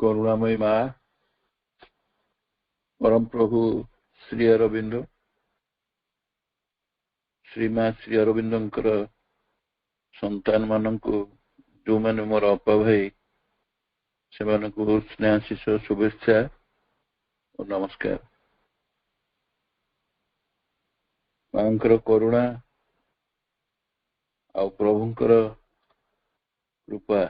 କରୁଣାମୟୀ ମା परम प्रभु श्री अरविंद श्रीमा श्री अरविंदंकर संतान मानक जो मैंने मोर अपा भाई से स्नेहाशीष शुभेच्छा और नमस्कार। मांकर करुणा आ प्रभुंकर कृपा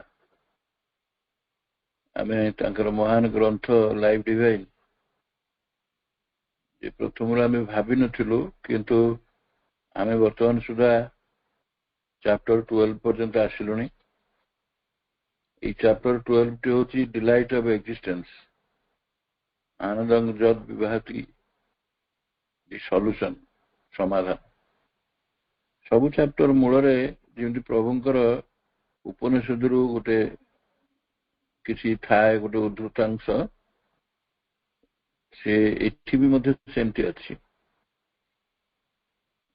आमे तांकर महान ग्रंथ लाइव डिवाइन प्रथम आम भावी नु किंतु आमे वर्तमान सुधा चैप्टर 12 पर्यंत आसिलुनी। ये चैप्टर 12 टी होची डिलाइट ऑफ एक्जिस्टेंस आनंद जद विभाति दी सॉल्यूशन समाधान सब चैप्टर मूल रे जेमति प्रभुंकर उपनिषद रु गोटे किसी थाए गोटे उद्धृतांश से एठी भी मध्य सेमती अछि।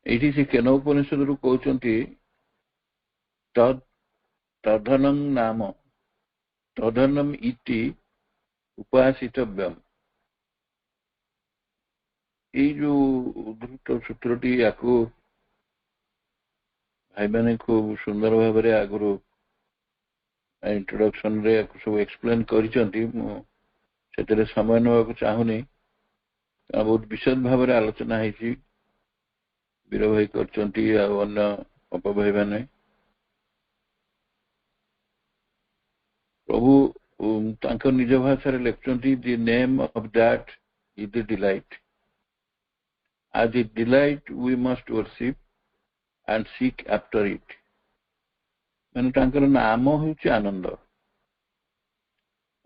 एठी से केन उपनिषद रु कहउचंती तदनं नाम तदनम इति उपासितव्यम। ये जो उद्धृत सूत्रटी याकू भाई मैंने खूब सुंदर भाव में आगु इंट्रोडक्शन रे सब एक्सप्लेन करिसंती से समय नवा चाहूनी बहुत विशद भाव में आलोचना है वीर भाई करचंती अन्य अपा भाई मैंने प्रभु तांकर निज भाषा रे लिखचंती the name of that is the delight as a delight we must worship and seek after it। मैंने तांकर नाम होउची आनंद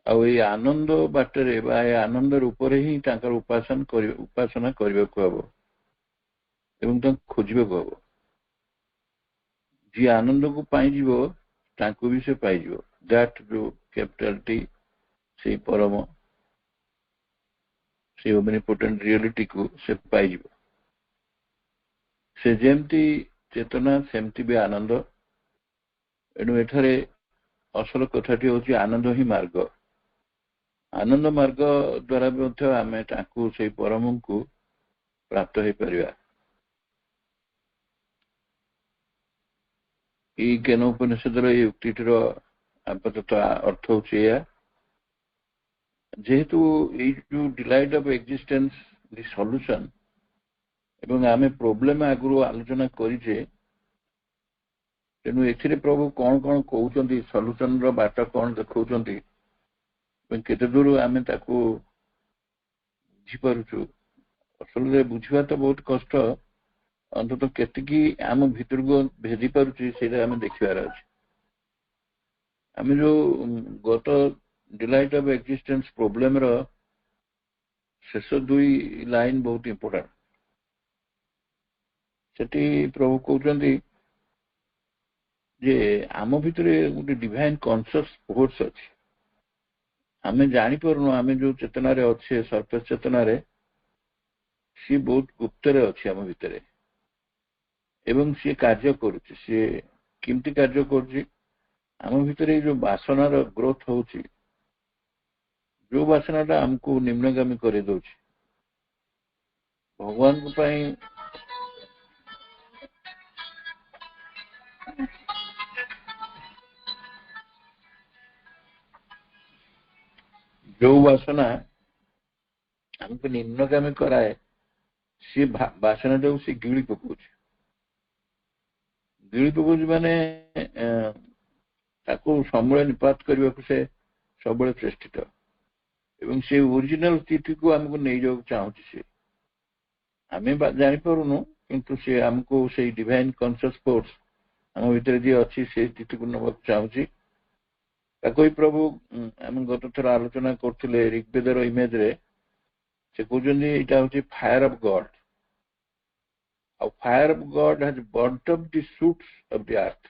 आ ये आनंद बाटरे बा आनंद रूप ही तांकर उपासना करबा को हबो एवं तां खोजबा को हबो। जी आनंद को पाई जीवो तांको भी से पाई जीवो दैट जो कैपिटल टी से परम से ओमनिपोटेंट रियलिटी को से पाई जीवो। से जेमती चेतना सेमती भी आनंद एणु एठारे असल कथाटी होची आनंद ही मार्ग। आनंद मार्ग द्वारा भी आम से परम को प्राप्त हो पारिबा। ये ज्ञान उपनिषद युक्तिटर आपातत अर्थ होची जेहेतु ये जो delight of existence the solution एवं आमे प्रॉब्लम आगु आलोचना करिजे तेणु एथिरे प्रभु कौन कौन कहउचंती सॉल्यूशन रो बाट कौन देखउचंती केते दूर आमे ताकू बुझी पारुछु। असल बुझवा तो बहुत कष्ट अंतत केतिकी आम भीतर को भेजी पारुछु सेटा आमे देखिबार अछि। आमे जो गत डिलाइट ऑफ एक्जिस्टेंस प्रॉब्लम रो शेष दुई लाइन बहुत इंपोर्टेंट। सेठी प्रभु कहउचंती जे आम भीतर गोटे डिवाइन कॉन्शियस फोर्स अछि। आमे जानी परनु आमे जो चेतना रे अच्छे सर्फेस चेतना रे सी बहुत गुप्त रे अछि आम भीतर एवं सी कार्य करूची। सी किमती कार्य करूची आम भीतर जो वासना रो ग्रोथ होउची जो वासनाटा हमको निम्नगामी करे दोची भगवान को पाई जो वासना हमको निम्नगामी कराए सी वासना जो सी गिड़ी पकोची माने ताको समूल निपात करने को से सब चेष्टित एवं से ओरिजिनल स्थिति को हमको नहीं जाओ चाहूँ से आम जानी पारुनु किंतु से हमको से डिवाइन कॉन्शियस फोर्स आम भीतर जी अच्छी से स्थिति को नवा चाहूँ। कोई प्रभु आम गत थर आलोचना करते ऋग्वेदर इमेज रे से कहते फायर ऑफ गॉड और fire of God has burnt up the shoots of the earth.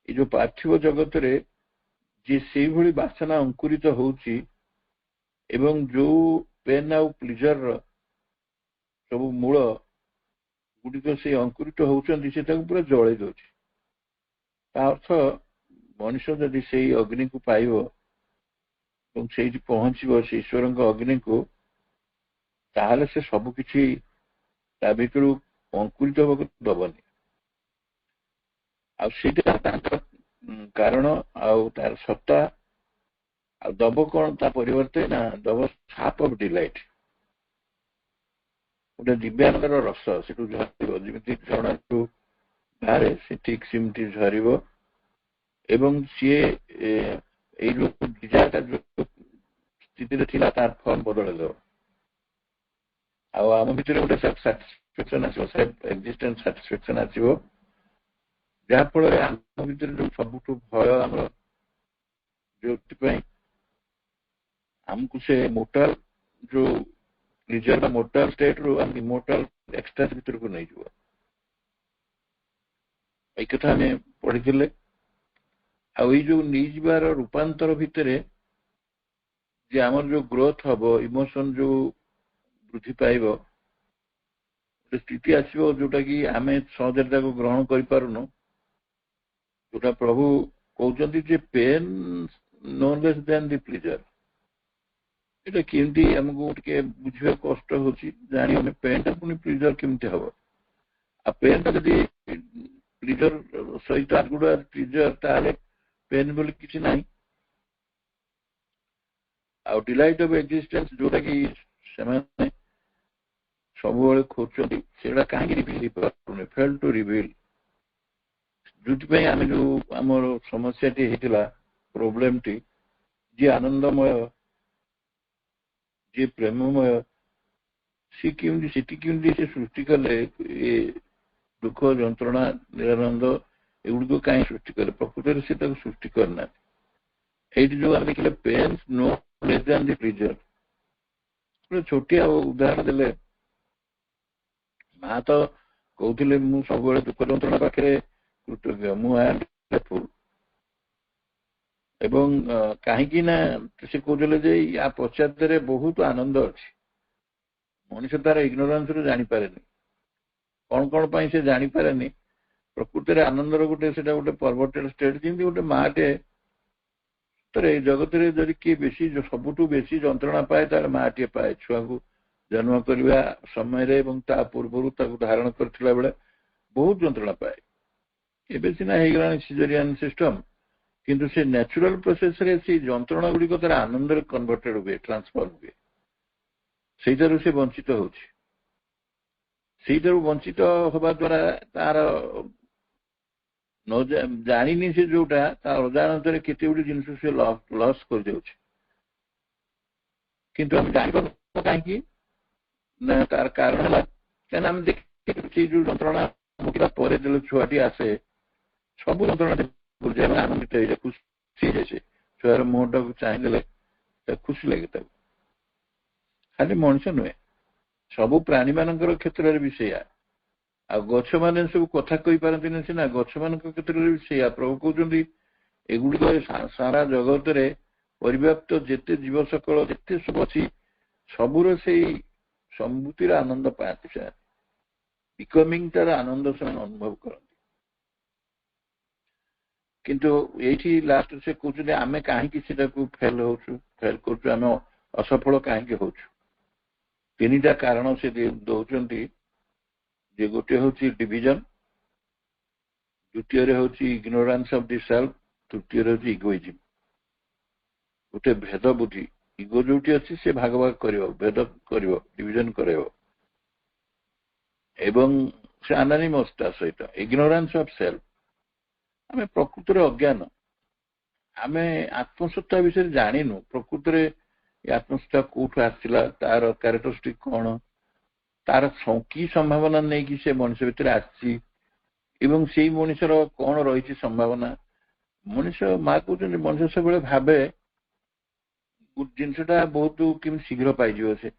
ये जो पार्थिव जगत रे जे से भली वासना अंकुरित होउची एवं जो पेन आउ प्लेजर सब मूल गुड़िक से अंकुरित होउचंती से ताको पूरा जळे दोची। ता अर्थ मनुष्य जदि से अग्नि को पाइबो ଏବଂ ସେଇଠି ପହଞ୍ଚିବ ସେ ଈଶ୍ୱରଙ୍କ ଅଗ୍ନିକୁ, ତାହେଲେ ସେ ସବୁକିଛି ତା ଭିତରୁ ଅଙ୍କୁରିତ ହେବାକୁ ଦବନି। ଆଉ ସେଇଟା ତାଙ୍କର କାରଣ ଆଉ ତାର ସତ୍ତା। ଆଉ ଦବ କଣ ତା ପରିବର୍ତ୍ତେ? ନା ଦବ ସାପ ଅଫ ଡିଲାଇଟ, ଗୋଟେ ଦିବ୍ୟାନନ୍ଦର ରସ ସେଠୁ ଝରିବ, ଯେମିତି ଝରଣାଠୁ ବାହାରେ ସେ ଠିକ ସେମିତି ଝରିବ। ଏବଂ ସିଏ ଏଇ ଯୋଉ ଡିଜାୟାରଟା ଯୋଉ ସ୍ଥିତିରେ ଥିଲା ତାର ଫର୍ମ ବଦଳେଇ ଦେବ। ଆଉ ଆମ ଭିତରେ ଗୋଟେ ସାଟିସ୍ଫ୍ୟାକ୍ସନ ଆସିବ, ସେଲ୍ଫ ଏକ୍ଜିଷ୍ଟେନ୍ସ ସାଟିସ୍ଫ୍ୟାକ୍ସନ ଆସିବ, ଯାହାଫଳରେ ଆମ ଭିତରେ ଯୋଉ ସବୁଠୁ ଭୟ ଆମର, ଯୋଉଥିପାଇଁ ଆମକୁ ସେ ମୋଟାଲ ଯୋଉ ନିଜର ମୋଟାଲ ଷ୍ଟେଟରୁ ଆମେ ଇମୋଟାଲ ଏକ୍ସଟାସ ଭିତରକୁ ନେଇଯିବ। ଏଇ କଥା ଆମେ ପଢିଥିଲେ। ଆଉ ଏଇ ଯୋଉ ନେଇଯିବାର ରୂପାନ୍ତର ଭିତରେ ଯେ ଆମର ଯୋଉ ଗ୍ରୋଥ ହବ, ଇମୋସନ ଯୋଉ ବୃଦ୍ଧି ପାଇବ, ଗୋଟେ ସ୍ଥିତି ଆସିବ ଯୋଉଟା କି ଆମେ ସହଜରେ ତାକୁ ଗ୍ରହଣ କରିପାରୁନୁ, ଯୋଉଟା ପ୍ରଭୁ କହୁଛନ୍ତି ଯେ pain no less than the pleasure। এটা କେମିତି ଆମକୁ ଟିକେ ବୁଝିବାକୁ କଷ୍ଟ ହଉଛି, ଜାଣି ଆମେ ପେନ୍ ଟା ପୁଣି ପ୍ଲିଜର କେମିତି ହବ? ଆଉ ପେନ୍ ଟା ଯଦି ପ୍ଲିଜର ସହିତ ଆଗୁଡା ପ୍ଲିଜର, ତାହେଲେ ପେନ୍ ବୋଲି କିଛି ନାହିଁ। ଆଉ ଡିଲାଇଟ ଅଫ ଏକ୍ଜିଷ୍ଟେନ୍ସ ଯୋଉଟା କି ସେମାନେ ସବୁବେଳେ ଖୋଜୁଛନ୍ତି, ସେଟା କାହିଁକି ରିଭିଲ ହେଇପାରୁନି? Fail to reveal. ଯୋଉଥିପାଇଁ ଆମେ ଯୋଉ ଆମର ସମସ୍ୟାଟି ହେଇଥିଲା, ପ୍ରୋବ୍ଲେମଟି, ଯିଏ ଆନନ୍ଦମୟ, ଯିଏ ପ୍ରେମମୟ, ସେ କେମିତି ସେଠି କେମିତି ସେ ସୃଷ୍ଟି କଲେ ଏ ଦୁଃଖ, ଯନ୍ତ୍ରଣା, ନିରାନନ୍ଦ ଏଗୁଡିକୁ କାହିଁ ସୃଷ୍ଟି କଲେ? ପ୍ରକୃତରେ ସେ ତାକୁ ସୃଷ୍ଟି କରିନାହାନ୍ତି। ଏଇଠି ଯୋଉ ଆମେ ଦେଖିଲେ ପେନ୍ ନୋ ଲେସ୍ ଦ୍ୟାନ୍ ଦି ପ୍ଲିଜର, ଗୋଟେ ଛୋଟିଆ ଉଦାହରଣ ଦେଲେ, ମା ତ କହୁଥିଲେ ମୁଁ ସବୁବେଳେ ଦୁଃଖ ଯନ୍ତ୍ରଣା ପାଖରେ କୃତଜ୍ଞ, ମୁଁ ଗ୍ରେଟଫୁଲ। ଏବଂ କାହିଁକି ନା ସେ କହୁଥିଲେ ଯେ ୟା ପଶ୍ଚାତରେ ବହୁତ ଆନନ୍ଦ ଅଛି। ମଣିଷ ତାର ଇଗ୍ନୋରାନ୍ସରୁ ଜାଣିପାରେନି, କଣ କଣ ପାଇଁ ସେ ଜାଣିପାରେନି। ପ୍ରକୃତରେ ଆନନ୍ଦର ଗୋଟେ ସେଟା ଗୋଟେ ପରଭର୍ଟେଡ ଷ୍ଟେଟ। ଯେମିତି ଗୋଟେ ମାଟେ ଏଇ ଜଗତରେ ଯଦି କିଏ ବେଶୀ ସବୁଠୁ ବେଶୀ ଯନ୍ତ୍ରଣା ପାଏ, ତାର ମାଟିଏ ପାଏ। ଛୁଆକୁ ଜନ୍ମ କରିବା ସମୟରେ ଏବଂ ତା ପୂର୍ବରୁ ତାକୁ ଧାରଣ କରିଥିଲା ବେଳେ ବହୁତ ଯନ୍ତ୍ରଣା ପାଏ। ଏବେ ସିନା ହେଇଗଲାଣି ସିଜରିଆନ ସିଷ୍ଟମ, କିନ୍ତୁ ସେ ନ୍ୟାଚୁରାଲ ପ୍ରୋସେସରେ ସେଇ ଯନ୍ତ୍ରଣା ଗୁଡିକ ତାର ଆନନ୍ଦରେ କନଭର୍ଟେଡ ହୁଏ, ଟ୍ରାନ୍ସଫର୍ମ ହୁଏ। ସେଇଟାରୁ ସେ ବଞ୍ଚିତ ହଉଛି। ସେଇଟାରୁ ବଞ୍ଚିତ ହବା ଦ୍ୱାରା ତାର ଜାଣିନି ସେ ଯୋଉଟା ତା ଅଜାଣତରେ କେତେ ଗୁଡିଏ ଜିନିଷ ସେ ଲସ୍ କରିଯାଉଛି। କିନ୍ତୁ ଆମେ ଜାଣିପାରୁନୁ କାହିଁକି? ନା ତାର କାରଣ ହେଲା, କାହିଁକିନା ଆମେ ଦେଖିଛୁ ସେଇ ଯୋଉ ଯନ୍ତ୍ରଣା ମୁକିଲା ପରେ ଯେତେବେଳେ ଛୁଆଟି ଆସେ, ସବୁ ଯନ୍ତ୍ରଣା ଆମେ ଆନନ୍ଦିତ ହେଇଯାଏ, ଖୁସି ହେଇଯାଏ। ସେ ଛୁଆର ମୁହଁଟାକୁ ଚାହିଁଦେଲେ ଖୁସି ଲାଗେ ତାକୁ। ଖାଲି ମଣିଷ ନୁହେଁ, ସବୁ ପ୍ରାଣୀ ମାନଙ୍କର କ୍ଷେତ୍ରରେ ବି ସେଇଆ। ଆଉ ଗଛ ମାନେ ସବୁ କଥା କହିପାରନ୍ତିନି ସିନା, ଗଛ ମାନଙ୍କ କ୍ଷେତ୍ରରେ ବି ସେଇଆ। ପ୍ରଭୁ କହୁଛନ୍ତି ଏଗୁଡିକ ସାରା ଜଗତରେ ପରିବ୍ୟାପ୍ତ ଯେତେ ଜୀବ ସକଳ ଯେତେ ସବୁ ଅଛି, ସବୁର ସେଇ ସମ୍ମୁତିର ଆନନ୍ଦ ପାଆନ୍ତି। ସେମାନେ ବିକମିଂ ତାର ଆନନ୍ଦ ସେମାନେ ଅନୁଭବ କରନ୍ତି। କିନ୍ତୁ ଏଇଠି ଲାଷ୍ଟ ସେ କହୁଛନ୍ତି ଆମେ କାହିଁକି ସେଟାକୁ ଫେଲ କରୁଛୁ, ଆମେ ଅସଫଳ କାହିଁକି ହଉଛୁ? ତିନିଟା କାରଣ ସେ ଦଉଛନ୍ତି। ଯେ ଗୋଟିଏ ହଉଛି ଡିଭିଜନ, ଦ୍ୱିତୀୟରେ ହଉଛି ଇଗ୍ନୋରାନ୍ସ ଅଫ ଦି ସେଲ୍ଫ, ତୃତୀୟରେ ହଉଛି ଇଗୋଇଜିମ୍। ଗୋଟେ ଭେଦ ବୁଦ୍ଧି, ଇଗୋ ଯୋଉଠି ଅଛି ସେ ଭାଗ ଭାଗ କରିବ, ଭେଦ କରିବ, ଡିଭିଜନ କରାଇବ। ଏବଂ ସେ ଆନାନିମସ ତା ସହିତ ଇଗ୍ନୋରାନ୍ସ ଅଫ ସେଲ୍ଫ, ଆମେ ପ୍ରକୃତରେ ଅଜ୍ଞାନ, ଆମେ ଆତ୍ମସତ୍ତା ବିଷୟରେ ଜାଣିନୁ। ପ୍ରକୃତରେ ଆତ୍ମସତ୍ତା କୋଉଠୁ ଆସିଥିଲା, ତାର କ୍ୟାରେକ୍ଟରିଷ୍ଟିକ କଣ, ତାର କି ସମ୍ଭାବନା ନେଇକି ସେ ମଣିଷ ଭିତରେ ଆସିଛି, ଏବଂ ସେଇ ମଣିଷର କଣ ରହିଛି ସମ୍ଭାବନା। ମଣିଷ, ମା କହୁଛନ୍ତି ମଣିଷ ସବୁବେଳେ ଭାବେ ଜିନିଷଟା ବହୁତ କେମିତି ଶୀଘ୍ର ପାଇଯିବ। ସେ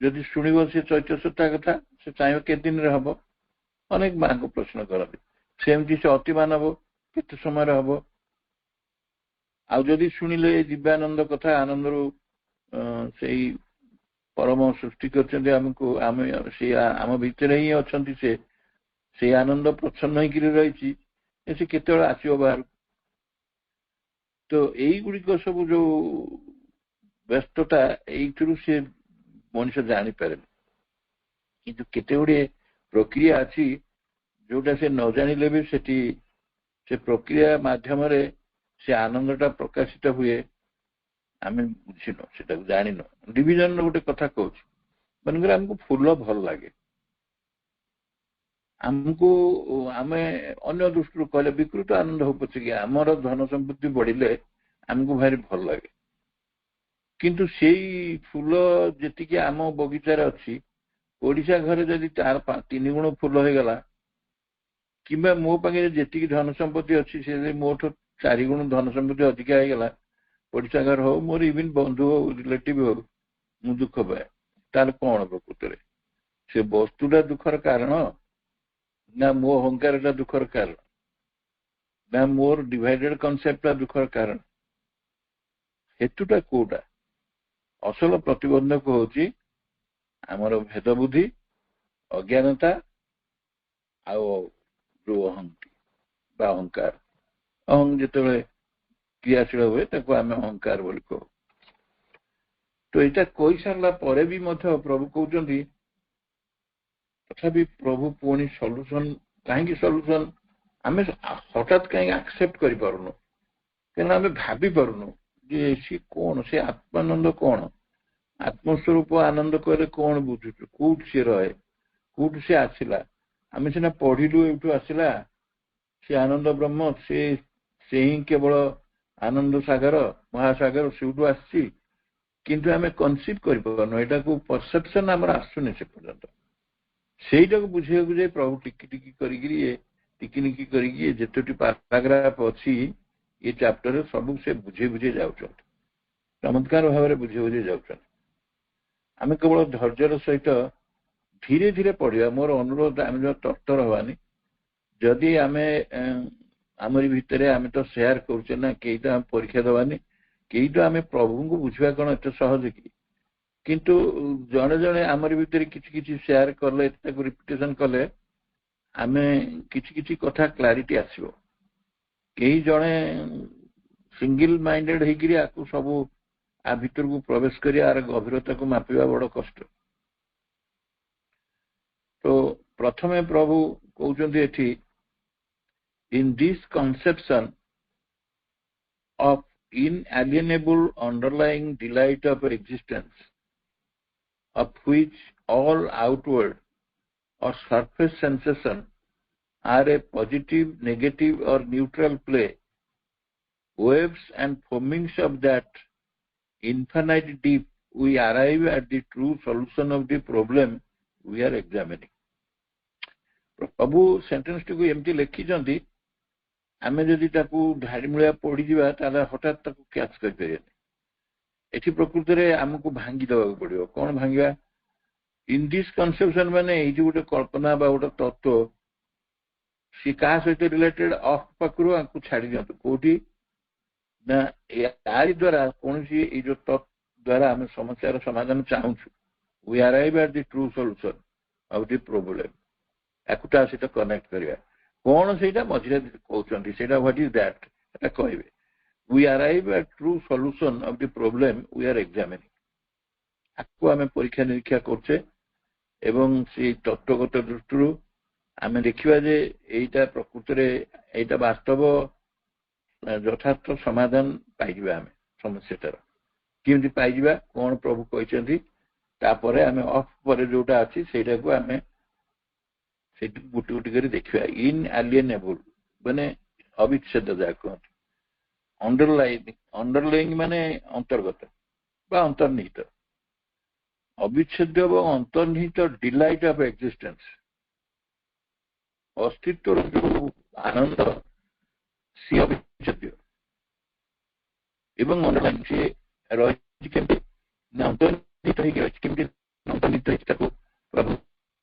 ଯଦି ଶୁଣିବ ସେ ଚୈତ୍ୟ ସତ୍ତା କଥା, ସେ ଚାହିଁବ କେତେ ଦିନରେ ହବ। ଅନେକ ମାଙ୍କୁ ପ୍ରଶ୍ନ କରନ୍ତି। ସେମିତି ସେ ଅତି ମାନବ, କେତେ ସମୟରେ ହବ। ଆଉ ଯଦି ଶୁଣିଲେ ଦିବ୍ୟାନନ୍ଦ କଥା, ଆନନ୍ଦରୁ ସେଇ ପରମ ସୃଷ୍ଟି କରିଛନ୍ତି ଆମକୁ, ଆମେ ସେ ଆମ ଭିତରେ ହିଁ ଅଛନ୍ତି। ସେ ସେଇ ଆନନ୍ଦ ପ୍ରଚ୍ଛନ୍ନ ହେଇକିରି ରହିଛି, ସେ କେତେବେଳେ ଆସିବ ବାହାରକୁ? ତ तो এইগুড়ିକ ସବୁ ଯୋଉ ବ୍ୟସ୍ତତା ଏଇଥିରୁ ସେ ମଣିଷ ଜାଣିପାରେନି କିନ୍ତୁ କେତେ ଗୁଡିଏ ପ୍ରକ୍ରିୟା ଅଛି ଯୋଉଟା ସେ ନ ଜାଣିଲେ ବି ସେଠି ସେ ପ୍ରକ୍ରିୟା ମାଧ୍ୟମରେ ସେ ଆନନ୍ଦଟା ପ୍ରକାଶିତ ହୁଏ ଆମେ ବୁଝିନୁ ସେଟାକୁ ଜାଣିନୁ ଡିଭିଜନର ଗୋଟେ କଥା କହୁଛି ମନେକର ଆମକୁ ଫୁଲ ଭଲ ଲାଗେ ଆମକୁ ଆମେ ଅନ୍ୟ ଦୃଷ୍ଟିରୁ କହିଲେ ବିକୃତ ଆନନ୍ଦ ହଉ ପଛେ କି ଆମର ଧନ ସମ୍ପତ୍ତି ବଢିଲେ ଆମକୁ ଭାରି ଭଲ ଲାଗେ କିନ୍ତୁ ସେଇ ଫୁଲ ଯେତିକି ଆମ ବଗିଚାରେ ଅଛି ଓଡିଶା ଘରେ ଯଦି ତାର 3 ଗୁଣ ଫୁଲ ହେଇଗଲା କିମ୍ବା ମୋ ପାଖରେ ଯେତିକି ଧନ ସମ୍ପତ୍ତି ଅଛି ସେ ଯଦି ମୋଠୁ 4 ଗୁଣ ଧନ ସମ୍ପତ୍ତି ଅଧିକା ହେଇଗଲା ଓଡିଶା ଘର ହଉ ମୋର ଇଭିନ୍ ବନ୍ଧୁ ହଉ ରିଲେଟିଭ ହଉ ମୁଁ ଦୁଃଖ ପାଏ ତାହେଲେ କଣ ପ୍ରକୃତରେ ସେ ବସ୍ତୁଟା ଦୁଃଖର କାରଣ ନା ମୋ ଅହଙ୍କାରଟା ଦୁଃଖର କାରଣ ନା ମୋର ଡିଭାଇଡେଡ କନସେପ୍ଟଟା ଦୁଃଖର କାରଣ ହେତୁଟା କୋଉଟା ଅସଲ ପ୍ରତିବନ୍ଧକ ହଉଛି ଆମର ଭେଦ ବୁଦ୍ଧି ଅଜ୍ଞାନତା ଆଉ ଯୋଉ ଅହଙ୍କି ବା ଅହଙ୍କାର ଯେତେବେଳେ କ୍ରିୟାଶୀଳ ହୁଏ ତାକୁ ଆମେ ଅହଙ୍କାର ବୋଲି କହୁ ତ ଏଇଟା କହିସାରିଲା ପରେ ବି ମଧ୍ୟ ପ୍ରଭୁ କହୁଛନ୍ତି ତଥାପି ପ୍ରଭୁ ପୁଣି ସଲ୍ୟୁସନ କାହିଁକି ସଲ୍ୟୁସନ ଆମେ ହଠାତ୍ କାହିଁକି ଆକ୍ସେପ୍ଟ କରିପାରୁନୁ କାରଣ ଆମେ ଭାବି ପାରୁନୁ ଯେ ସେ କଣ ସେ ଆତ୍ମାନନ୍ଦ କଣ ଆତ୍ମସ୍ୱରୂପ ଆନନ୍ଦ କହିଲେ କଣ ବୁଝୁଛୁ କୋଉଠି ସେ ରହେ କୋଉଠି ସେ ଆସିଲା ଆମେ ସିନା ପଢିଲୁ ଏଇଠୁ ଆସିଲା ସେ ଆନନ୍ଦ ବ୍ରହ୍ମ ସେ ହିଁ କେବଳ ଆନନ୍ଦ ସାଗର ମହାସାଗର ସେଇଠୁ ଆସିଛି କିନ୍ତୁ ଆମେ କନସିଭ୍ କରିପାରୁନୁ ଏଇଟାକୁ ପରସେପସନ ଆମର ଆସୁନି ସେ ପର୍ଯ୍ୟନ୍ତ ସେଇଟାକୁ ବୁଝିବାକୁ ଯାଇ ପ୍ରଭୁ ଟିକି ଟିକି କରିକିରି ଟିକିନିକି କରିକି ଯେତୋଟି ପାରାଗ୍ରାଫ ଅଛି ଏ ଚାପ୍ଟରରେ ସବୁ ସେ ବୁଝେଇ ବୁଝେଇ ଯାଉଛନ୍ତି ଚମତ୍କାର ଭାବରେ ବୁଝେଇ ବୁଝେଇ ଯାଉଛନ୍ତି ଆମେ କେବଳ ଧୈର୍ଯ୍ୟର ସହିତ ଧୀରେ ଧୀରେ ପଢିବା ମୋର ଅନୁରୋଧ ଆମେ ଯୋଉ ତରତର ହବାନି ଯଦି ଆମେ ଆମରି ଭିତରେ ଆମେ ତ ସେୟାର କରୁଛେ ନା କେହି ତ ଆମେ ପରୀକ୍ଷା ଦେବାନି କେହି ତ ଆମେ ପ୍ରଭୁଙ୍କୁ ବୁଝିବା କଣ ଏତେ ସହଜ କି କିନ୍ତୁ ଜଣେ ଜଣେ ଆମରି ଭିତରେ କିଛି କିଛି ସେୟାର କଲେ ତାକୁ ରିପିଟେସନ କଲେ ଆମେ କିଛି କିଛି କଥା କ୍ଲାରିଟି ଆସିବ କେହି ଜଣେ ସିଙ୍ଗଲ ମାଇଣ୍ଡେଡ ହେଇକିରି ଆକୁ ସବୁ ଆ ଭିତରକୁ ପ୍ରବେଶ କରି ଆର ଗଭୀରତାକୁ ମାପିବା ବଡ କଷ୍ଟ ତ ପ୍ରଥମେ ପ୍ରଭୁ କହୁଛନ୍ତି ଏଠି in this conception of inalienable underlying delight of existence of which all outward or surface sensation are a positive, negative or neutral play, waves and foamings of that infinite deep, we arrive at the true solution of the problem we are examining. Prabhu sentence T को एमती लिखिछंती आमे जदि ताकू ढारीमुळा पढिजिबा ताला हठात ताकू catch कर परियनि एठी प्रकृति रे हमकु भांगी दबाक पड़ियो कोन भांगिबा इन दिस कन्सेप्शन माने एई जे गोटे कल्पना बा गोटे तत्व सी का सहित रिलेटेड ऑफ पकरो आकु छाडी दियंतु कोठी ना यारी द्वारा कोनसी ए जो तत्व द्वारा हम समस्यार समाधान चाहूछु we arrive at the true solution of the problem एकुटा सहित कनेक्ट करिया कौन से मझे कहते व्हाट इज दैट कहे we arrive at true solution of the problem we are examining आपको आम परीक्षा निरीक्षा करछे एवं से तत्वगत दृष्टि आम देखा जे एटा प्रकृत एटा वास्तव यथार्थ समाधान पाइबा आम समस्याटार केमती पाइबा कौन प्रभु कहते आम अफ पर जोटा अच्छी से आम गोटे गोटे कर देखा इनएलिएनेबल माने अविच्छेद जहाँ कहते अंडरलाइंग माने अंतर्गत बा अंतर्निहित अविच्छेद व अंतर्निहित डिलाइट ऑफ एक्जिस्टेंस अस्तित्व जो आनंद सी अविच्छेद एवं अंडरलाइंग सी रही अंतर्निहित होगी अंतर्निहित प्रभु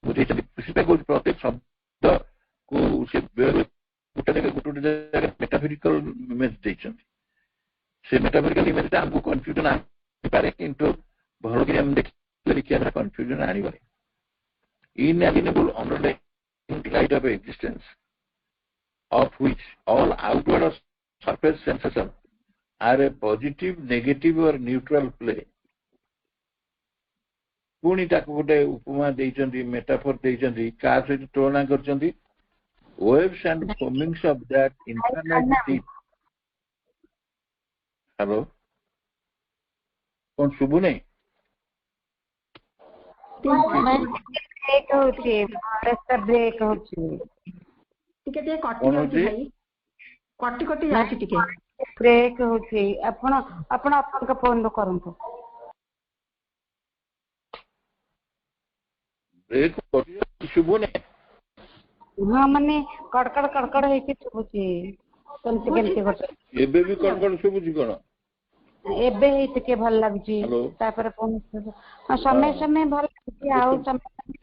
बुझे प्रत्येक शब्द को से गोटे जगह मेटाफिजिकल इमेज देइछन्ति से मेटाफिजिकल इमेज हमको कंफ्यूजन आपारे किंतु भलो कि हम देखिया कंफ्यूजन आनिबनी inalienable underlying delight of existence of which all outward or surface sensation are a positive negative or neutral play पुणी ताको गोटे उपमा देइचंदी मेटाफर देइचंदी का सहित तुलना करचंदी waves and foamings of that infinite deep hello कौन शुभु नहीं ब्रेक होची रास्ता ब्रेक होची टिके टिके कटि जाउची भाई कटि कटि जाउची टिके ब्रेक होची आपण आपण आपन का फोन रो करंतु ब्रेक कटि शुभु नहीं हां माने कड़कड़ कड़कड़ है कि होची तंती केनती होची एबे भी कड़कड़ शुभुची कोन एबे हे टिके भल लागजी तापर फोन हां समय समय भल लागजी आउ समय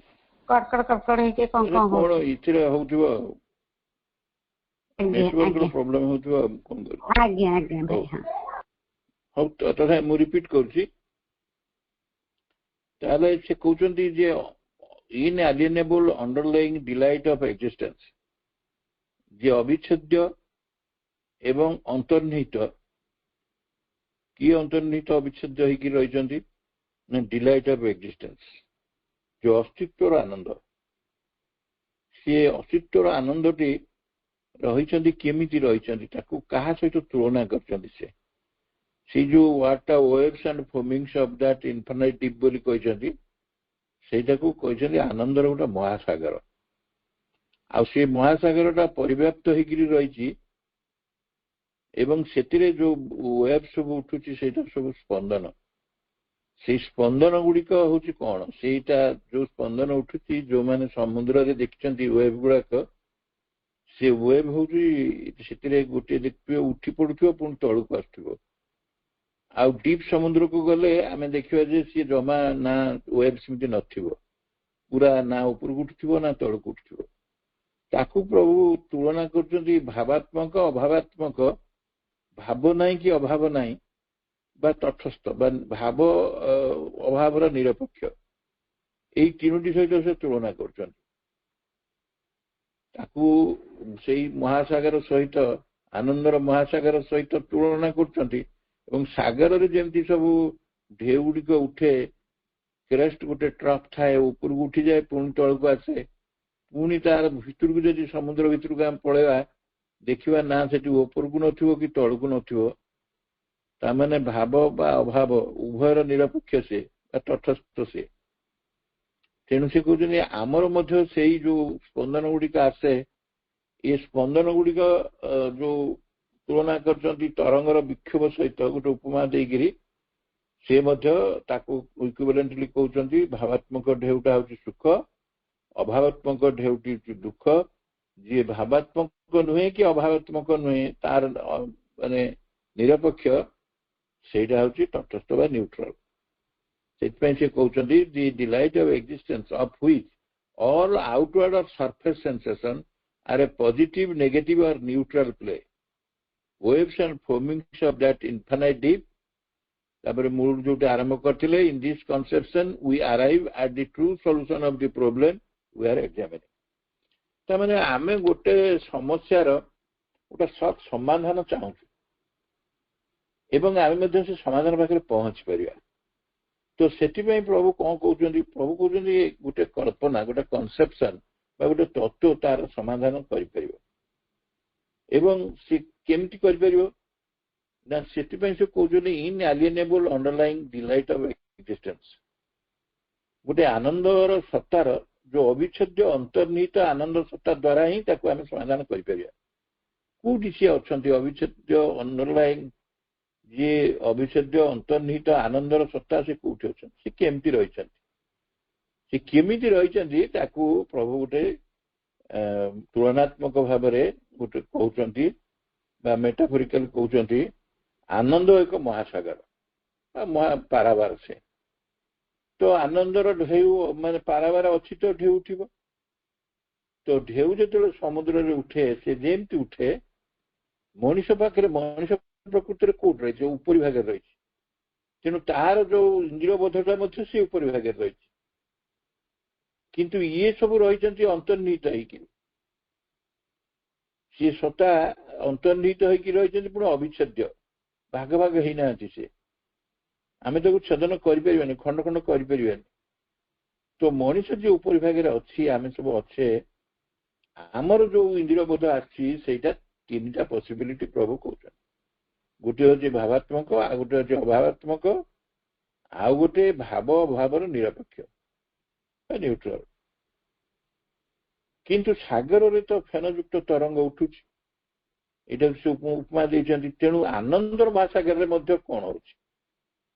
कड़कड़ कड़कड़ है के कोन कोन कोन इथिरे होउथिबो नेटवर्क रो प्रॉब्लम होउथिबो कोन कर आज्ञा आज्ञा भाई हां हो तथा मु रिपीट करछि ताले से कहउचंदी जे inalienable underlying delight of existence जे अविच्छेद्य एवं अंतर्निहित कि अंतर्निहित अविच्छेद्य होइकी रहिचंदी ने डिलाइट ऑफ एक्जिस्टेंस जो अस्तित्वर आनंद से अस्तित्वर आनंदटी रहिचंदी केमिति रहिचंदी ताकू कहा सहित तुलना करचंदी से जो water waves and foamings of that infinite deep बोली कहचंदी सेटाकू कहचंदी आनंदर गोटे महासागर आ से महासागरटा परिव्याप्त होइकी रहिची एवं सेतिरे जो वेव सब उठुची सेटा सब स्पंदन से स्पंदन गुड़िक हूँ कौन सेटा जो स्पंदन उठुची जो माने समुद्र रे देखिचंती वेव गुड़ाक से वेव हूँ गोटे देखिए उठी पड़ुथिबो पुणी तळुक आसुथिबो आ डीप समुद्र को गले आमे देखिबा जे सी जमा ना वेव सेमती नथिबो पूरा ना ऊपर उठुथिबो ना तळुक उठुथिबो ताकू प्रभु तुलना करचंती भावात्मक अभावात्मक भाव नहीं कि अभाव नहीं बा तटस्थ बा भाव अभाव निरपेक्ष यही तीनोटी सहित से तुलना करचंती ताकू सेही महासागर सहित आनंदर महासागर सहित तुलना करचंती एवं सागर रे जेमती सब ढेउ गुड़िक उठे क्रेस्ट गोटे ट्रक थाए ऊपर उठी जाए पुणी तल को आसे पुणी तार भितर को जदि समुद्र भितर को आम पळेवा देखिबा ना सेठी ऊपर को नथिबो कि तल को नथिबो ता माने भाव बा अभाव उभयर निरपेक्ष से तटस्थ से तेणु से कहते आमर मध्य से जो स्पंदन गुड़िक आसे ये स्पंदन गुड़िक जो तुलना करचंती तरंगर विक्षोभ सहित गोटे उपमा देगिरी से मध्य ताकू इक्विवेलेंटली कहउचंती भावात्मक ढेउटा होची सुख अभावात्मक ढेउटी दुख जे भावात्मक नुहे कि अभावात्मक नुहे तार माने निरपेक्ष सेटा होची तटस्थ बा न्यूट्रल सेटपै से कहउचंती the delight of existence of which all outward or surface sensation are a positive negative or neutral play waves and foamings of that infinite deep तापर मूल जो आरंभ करथिले in this conception we arrive at the true solution of the problem we are examining ता माने आमे गोटे समस्या रो गोटे सत समाधान चाहू एवं आमे मध्य से समाधान पाखरे पहुंच परिया तो सेति पई प्रभु कोन कहउचंदी प्रभु कहउचंदी गोटे कल्पना गोटे कन्सेप्शन बा गोटे तत्व तार समाधान करि परिबो एवं से केमती कर परिबो ना सेति पई से कहउचंदी इनएलिएनेबल अंडरलाइंग डिलाइट ऑफ एक्जिस्टेंस गोटे आनंदर सत्तार जो अविच्छेद्य अंतर्निहित आनंद सत्ता द्वारा ही ताको आमे समाधान करि परिया कोठी से अछंती अविच्छेद्य अंडरलाइंग जे अविच्छेद्य अंतर्निहित आनंदर सत्ता से कोठी अछन से केमती रहिछन से केमिति रहिछन ताको प्रभु गोटे तुलनात्मक भाव में गोटे कहते मेटाफोरिकल कहते आनंद एक महासागर पारावार से तो आनंदर ढेउ माने पारावार अच्छी तो ढेउ थी तो ढेउ जो समुद्र रे उठे से जेमती उठे मनीष पाखे मनीष प्रकृति कौट रही ऊपरी भाग रही तेणु तार जो इंद्रिय बोधटा से ऊपरी भाग रही किंतु ये सब रही अंतर्निहित होगी सी सत्ता अंतर्निहित होगी रही पुणी अविच्छेद्य ଭାଗ ଭାଗ ହେଇନାହାନ୍ତି ସେ, ଆମେ ତାକୁ ଛେଦନ କରିପାରିବାନି, ଖଣ୍ଡ ଖଣ୍ଡ କରିପାରିବାନି। ତ ମଣିଷ ଯେ ଉପରି ଭାଗରେ ଅଛି, ଆମେ ସବୁ ଅଛେ, ଆମର ଯୋଉ ଇନ୍ଦ୍ରିୟ ବୋଧ ଆସିଛି ସେଇଟା ତିନିଟା ପସିବିଲିଟି ପ୍ରଭୁ କହୁଛନ୍ତି। ଗୋଟିଏ ହଉଛି ଭାବାତ୍ମକ, ଆଉ ଗୋଟେ ହଉଛି ଅଭାବାତ୍ମକ, ଆଉ ଗୋଟେ ଭାବ ଅଭାବର ନିରପେକ୍ଷ ନ୍ୟୁଟ୍ରାଲ। କିନ୍ତୁ ସାଗରରେ ତ ଫେନଯୁକ୍ତ ତରଙ୍ଗ ଉଠୁଛି, ଏଇଟା ସେ ଉପମା ଦେଇଛନ୍ତି। ତେଣୁ ଆନନ୍ଦର ମହାସାଗରରେ ମଧ୍ୟ କଣ ହଉଛି,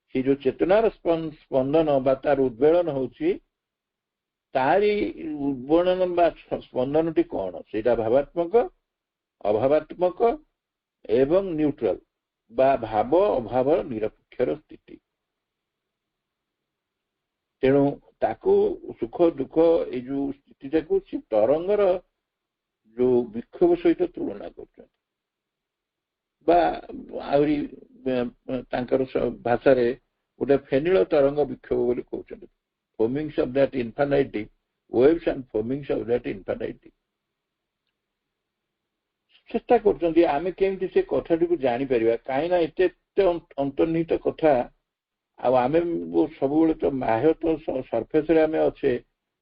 ସେ ଯୋଉ ଚେତନାର ସ୍ପନ୍ଦନ ବା ତାର ଉଦ୍ବେଳନ ହଉଛି, ତାରି ଉଦ୍ବେଳନ ବା ସ୍ପନ୍ଦନଟି କଣ, ସେଇଟା ଭାବାତ୍ମକ, ଅଭାବାତ୍ମକ ଏବଂ ନ୍ୟୁଟ୍ରାଲ ବା ଭାବ ଅଭାବର ନିରପେକ୍ଷର ସ୍ଥିତି। ତେଣୁ ତାକୁ ସୁଖ ଦୁଃଖ ଏଇ ଯୋଉ ସ୍ଥିତିଟାକୁ ସେ ତରଙ୍ଗର ଯୋଉ ବିକ୍ଷୋଭ ସହିତ ତୁଳନା କରୁଛନ୍ତି, ବା ଆହୁରି ତାଙ୍କର ଭାଷାରେ ଗୋଟେ ଫେନିଳ ତରଙ୍ଗ ବିକ୍ଷୋଭ ବୋଲି କହୁଛନ୍ତି। Foamings of that infinite deep, waves and foamings of that infinite deep. ଚେଷ୍ଟା କରୁଛନ୍ତି ଆମେ କେମିତି ସେ କଥାଟିକୁ ଜାଣିପାରିବା, କାହିଁକି ନା ଏତେ ଏତେ ଅନ୍ତର୍ନିହିତ କଥା, ଆଉ ଆମେ ସବୁବେଳେ ତ ବାହ୍ୟ ତ ସର୍ଫେସରେ ଆମେ ଅଛେ,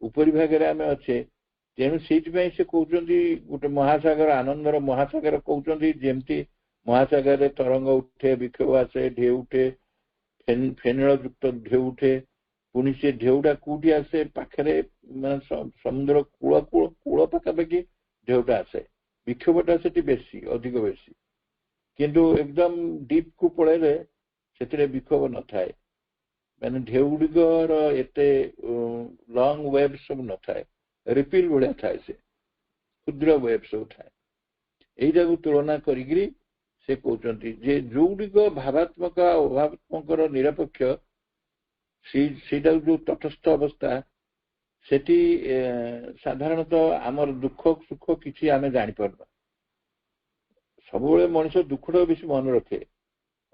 ଉପରି ଭାଗରେ ଆମେ ଅଛେ। ତେଣୁ ସେଇଥିପାଇଁ ସେ କହୁଛନ୍ତି ଗୋଟେ ମହାସାଗର, ଆନନ୍ଦର ମହାସାଗର କହୁଛନ୍ତି। ଯେମିତି ମହାସାଗରରେ ତରଙ୍ଗ ଉଠେ, ବିକ୍ଷୋଭ ଆସେ, ଢେଉ ଉଠେ, ଫେନିଳ ଯୁକ୍ତ ଢେଉ ଉଠେ, ପୁଣି ସେ ଢେଉଟା କୋଉଠି ଆସେ, ପାଖରେ ମାନେ ସମୁଦ୍ର କୂଳ କୂଳ କୂଳ ପାଖାପାଖି ଢେଉଟା ଆସେ, ବିକ୍ଷୋଭଟା ସେଠି ବେଶୀ, ଅଧିକ ବେଶୀ। କିନ୍ତୁ ଏକଦମ ଡିପ୍ କୁ ପଳେଇଲେ ସେଥିରେ ବିକ୍ଷୋଭ ନଥାଏ, ମାନେ ଢେଉ ଗୁଡ଼ିକର ଏତେ ଲଙ୍ଗ ୱେଭ୍ ସବୁ ନଥାଏ, ରିପିଲ ଭଳିଆ ଥାଏ, ସେ କ୍ଷୁଦ୍ର ୱେଭ୍ ସବୁ ଥାଏ। ଏଇଟାକୁ ତୁଳନା କରିକିରି ସେ କହୁଛନ୍ତି ଯେ ଯୋଉଗୁଡ଼ିକ ଭାବାତ୍ମକ ଆଉ ଅଭାବାତ୍ମକର ନିରପେକ୍ଷ, ସେଇଟା ଯୋଉ ତଟସ୍ଥ ଅବସ୍ଥା, ସେଠି ସାଧାରଣତଃ ଆମର ଦୁଃଖ ସୁଖ କିଛି ଆମେ ଜାଣିପାରୁନା। ସବୁବେଳେ ମଣିଷ ଦୁଃଖଟା ବେଶୀ ମନେ ରଖେ,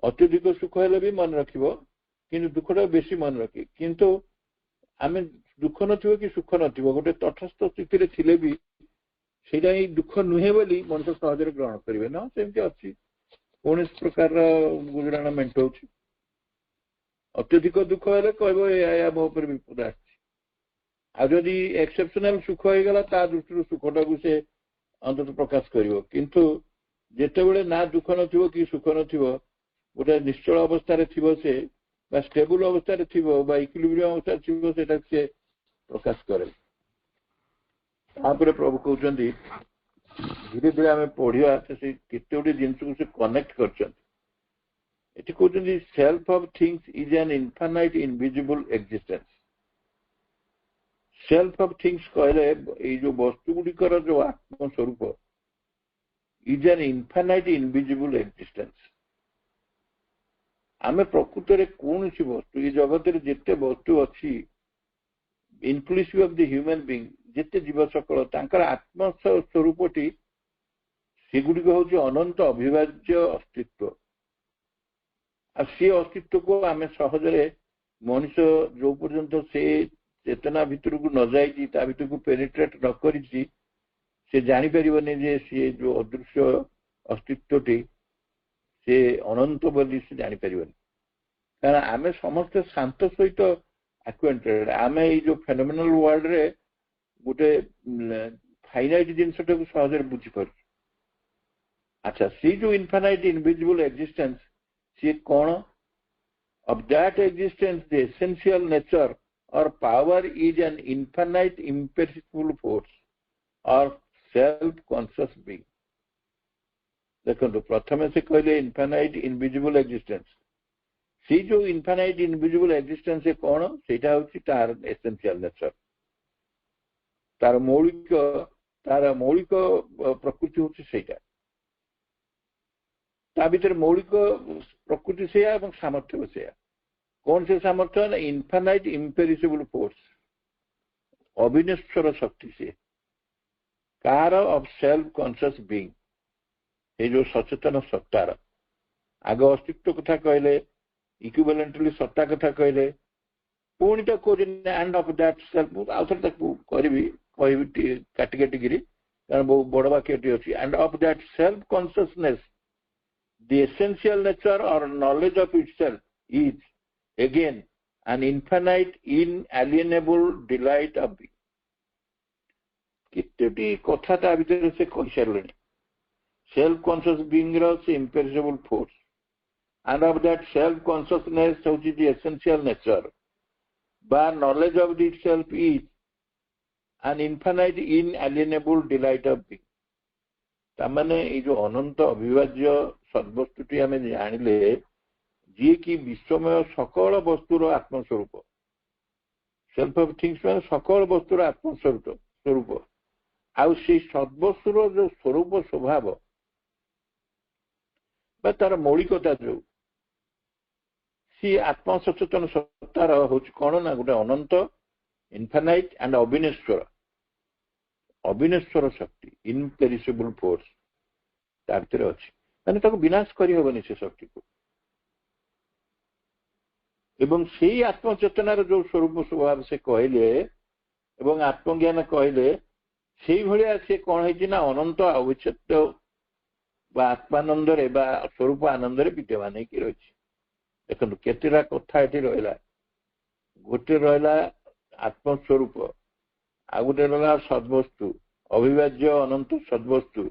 ଅତ୍ୟଧିକ ସୁଖ ହେଲେ ବି ମନେ ରଖିବ, କିନ୍ତୁ ଦୁଃଖଟା ବେଶୀ ମନେ ରଖେ। କିନ୍ତୁ ଆମେ ଦୁଃଖ ନଥିବ କି ସୁଖ ନଥିବ, ଗୋଟେ ତଟସ୍ଥ ସ୍ଥିତିରେ ଥିଲେ ବି ସେଇଟା ହିଁ ଦୁଃଖ ନୁହେଁ ବୋଲି ମଣିଷ ସହଜରେ ଗ୍ରହଣ କରିବେ ନା, ସେମିତି ଅଛି, କୌଣସି ପ୍ରକାରର ଗୁଜୁରାଣ ମେଣ୍ଟଉଛି। ଅତ୍ୟଧିକ ଦୁଃଖ ହେଲେ କହିବ ଏହା ମୋ ଉପରେ ବିପଦ ଆସିଛି, ଆଉ ଯଦି ଏକ୍ସେପସନାଲ ସୁଖ ହେଇଗଲା ତା ଦୃଷ୍ଟିରୁ ସୁଖଟାକୁ ସେ ଅନ୍ତତଃ ପ୍ରକାଶ କରିବ। କିନ୍ତୁ ଯେତେବେଳେ ନା ଦୁଃଖ ନଥିବ କି ସୁଖ ନଥିବ, ଗୋଟେ ନିଶ୍ଚଳ ଅବସ୍ଥାରେ ଥିବ ସେ, ବା ଷ୍ଟେବୁଲ ଅବସ୍ଥାରେ ଥିବ, ବା ଇକ୍ୱିଲିବ୍ରିୟମ ଅବସ୍ଥାରେ ଥିବ, ସେଟା ସେ ପ୍ରକାଶ କରେ। ତାପରେ ପ୍ରଭୁ କହୁଛନ୍ତି ଧୀରେ ଧୀରେ ଆମେ ପଢିବା, ସେ କେତେ ଗୁଡିଏ ଜିନିଷକୁ ସେ କନେକ୍ଟ କରିଛନ୍ତି। ଏଠି କହୁଛନ୍ତି self of things is an infinite invisible existence. Self of things କହିଲେ ଏଇ ଯୋଉ ବସ୍ତୁ ଗୁଡ଼ିକର ଯୋଉ ଆତ୍ମ ସ୍ୱରୂପ is an infinite invisible existence. ଆମେ ପ୍ରକୃତରେ କୌଣସି ବସ୍ତୁ, ଏ ଜଗତରେ ଯେତେ ବସ୍ତୁ ଅଛି, inclusive of the human being, ଯେତେ ଜୀବ ସକଳ, ତାଙ୍କର ଆତ୍ମ ସ୍ୱରୂପଟି ସେଗୁଡ଼ିକ ହେଉଛି ଅନନ୍ତ ଅବିଭାଜ୍ୟ ଅସ୍ତିତ୍ୱ। ଆଉ ସେ ଅସ୍ତିତ୍ୱକୁ ଆମେ ସହଜରେ, ମଣିଷ ଯୋଉ ପର୍ଯ୍ୟନ୍ତ ସେ ଚେତନା ଭିତରକୁ ନ ଯାଇଛି, ତା ଭିତରକୁ ପେନିଟ୍ରେଟ ନ କରିଛି, ସେ ଜାଣିପାରିବନି ଯେ ସିଏ ଯୋଉ ଅଦୃଶ୍ୟ ଅସ୍ତିତ୍ୱଟି ସେ ଅନନ୍ତ ବୋଲି ସେ ଜାଣିପାରିବନି। କାରଣ ଆମେ ସମସ୍ତେ ଶାନ୍ତ ସହିତ ଆକ୍ୱେଣ୍ଟେଡ। ଆମେ ଏଇ ଯୋଉ ଫେନୋମିନାଲ ୱାର୍ଲଡରେ ଗୋଟେ ଫାଇନାଇଟ୍ ଜିନିଷଟାକୁ ସହଜରେ ବୁଝିପାରୁଛୁ। ଆଚ୍ଛା, ସେ ଯୋଉ ଇନଫାନାଇଟ୍ ଇନଭିଜିବୁଲ ଏକ୍ଜିଷ୍ଟେନ୍ସ, ସିଏ କଣ? Of that existence the essential nature or power is an infinite imperishable force or self-conscious being. ଦେଖନ୍ତୁ, ପ୍ରଥମେ ସେ କହିଲେ ଇନଫାନାଇଟ୍ ଇନଭିଜିବୁଲ ଏକ୍ଜିଷ୍ଟେନ୍ସ। ସେଇ ଯୋଉ ଇନଫାନାଇଟ୍ ଇନଭିଜିବୁଲ ଏକ୍ଜିଷ୍ଟେନ୍ସ କଣ? ସେଇଟା ହଉଛି ତାର ଏସେନ୍ସିଆଲ ନେଚର, ତାର ମୌଳିକ ପ୍ରକୃତି ହଉଛି ସେଇଟା। ତା ଭିତରେ ମୌଳିକ ପ୍ରକୃତି ସେଇଆ ଏବଂ ସାମର୍ଥ୍ୟ ସେଇଆ। କଣ ସେ ସାମର୍ଥ୍ୟ? ନା ଇନଫାନାଇଟ୍ ଇମ୍ପେରିସିବୁଲ ଫୋର୍ସ, ଅବିନଶ୍ୱର ଶକ୍ତି ସିଏ। Car? Of self conscious being, ଏଇ ଯୋଉ ସଚେତନ ସତ୍ତାର। ଆଗ ଅସ୍ତିତ୍ୱ କଥା କହିଲେ, ଇକ୍ୱିଭାଲେଣ୍ଟଲି ସତ୍ତା କଥା କହିଲେ, ପୁଣି ତାକୁ କହୁଛନ୍ତି ଆଣ୍ଡ ଅଫ୍ ଦ୍ୟାଟ୍ ସେଲ୍ଫ। ଆଉ ଥରେ ତାକୁ କହିବି କାଟି କାଟିକିରି, କାରଣ ବହୁ ବଡ ବାକ୍ୟଟି ଅଛି। And of that self consciousness the essential nature or knowledge of itself is again an infinite inalienable delight of being. କେତେଟି କଥା ତା ଭିତରେ ସେ କହିସାରିଲେଣି। ସେଲ୍ଫ କନସିୟସ୍ ବିଙ୍ଗର ସେ ଇମ୍ପେରିସେବଲ୍ force, and of that self consciousness ହଉଛି the essential nature ବା knowledge of itself is an infinite inalienable delight of being। ତାମାନେ ଏଇ ଯୋଉ ଅନନ୍ତ ଅବିଭାଜ୍ୟ ସଦ୍ବସ୍ତୁଟି ଆମେ ଜାଣିଲେ, ଯିଏକି ବିଶ୍ୱମୟ ସକଳ ବସ୍ତୁର ଆତ୍ମସ୍ୱରୂପ, ସେଲ୍ଫ ଅଫ୍ ଥିଙ୍ଗସ୍ ମାନେ ସକଳ ବସ୍ତୁର ଆତ୍ମସ୍ୱରୂପ, ଆଉ ସେଇ ସଦ୍ବସ୍ତୁର ଯୋଉ ସ୍ୱରୂପ ସ୍ୱଭାବ ବା ତାର ମୌଳିକତା ଯୋଉ, ସିଏ ଆତ୍ମସଚେତନ ସତ୍ତାର ହଉଛି କଣ ନା ଗୋଟେ ଅନନ୍ତ, ଇନଫାନାଇଟ୍ ଆଣ୍ଡ ଅବିନଶ୍ୱର ଶକ୍ତି, ଇନପେରିସେବଲ୍ ଫୋର୍ସ ତା ଭିତରେ ଅଛି। ମାନେ ତାକୁ ବିନାଶ କରିହବନି ସେ ଶକ୍ତିକୁ। ଏବଂ ସେଇ ଆତ୍ମଚେତନାର ଯୋଉ ସ୍ୱରୂପ ସ୍ୱଭାବ ସେ କହିଲେ ଏବଂ ଆତ୍ମଜ୍ଞାନ କହିଲେ, ସେଇଭଳିଆ ସେ କଣ ହେଇଛି ନା ଅନନ୍ତ ଅବିଚ୍ଛେଦ ବା ଆତ୍ମାନନ୍ଦରେ ବା ସ୍ୱରୂପ ଆନନ୍ଦରେ ବିଦ୍ୟମାନ ହେଇକି ରହିଛି। ଦେଖନ୍ତୁ କେତେଟା କଥା ଏଠି ରହିଲା। ଗୋଟେ ରହିଲା ଆତ୍ମସ୍ୱରୂପ, ଆଉ ଗୋଟେ ରହିଲା ସଦ୍ବସ୍ତୁ, ଅବିଭାଜ୍ୟ ଅନନ୍ତ ସଦ୍ବସ୍ତୁ,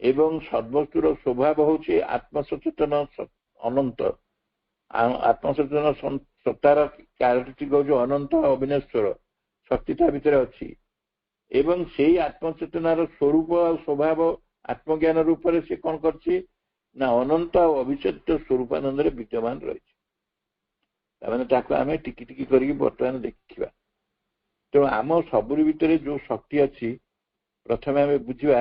ଏବଂ ସଦ୍ବସ୍ତୁର ସ୍ୱଭାବ ହଉଛି ଆତ୍ମସଚେତନ ଅନନ୍ତ, ଆତ୍ମସଚେତନ ସତ୍ତାର କ୍ୟାରେକ୍ଟରିଷ୍ଟିକ ହଉଛି ଅନନ୍ତ ଅବିନଶ୍ୱର ଶକ୍ତି ତା ଭିତରେ ଅଛି। ଏବଂ ସେଇ ଆତ୍ମଚେତନାର ସ୍ୱରୂପ ଆଉ ସ୍ୱଭାବ ଆତ୍ମଜ୍ଞାନ ରୂପରେ ସେ କଣ କରିଛି ନା ଅନନ୍ତ ଆଉ ଅବିଚ୍ଛେଦ୍ୟ ସ୍ୱରୂପାନନ୍ଦରେ ବିଦ୍ୟମାନ ରହିଛି। ତାମାନେ ତାକୁ ଆମେ ଟିକି ଟିକି କରିକି ବର୍ତ୍ତମାନ ଦେଖିବା। ତେଣୁ ଆମ ସବୁରି ଭିତରେ ଯୋଉ ଶକ୍ତି ଅଛି, ପ୍ରଥମେ ଆମେ ବୁଝିବା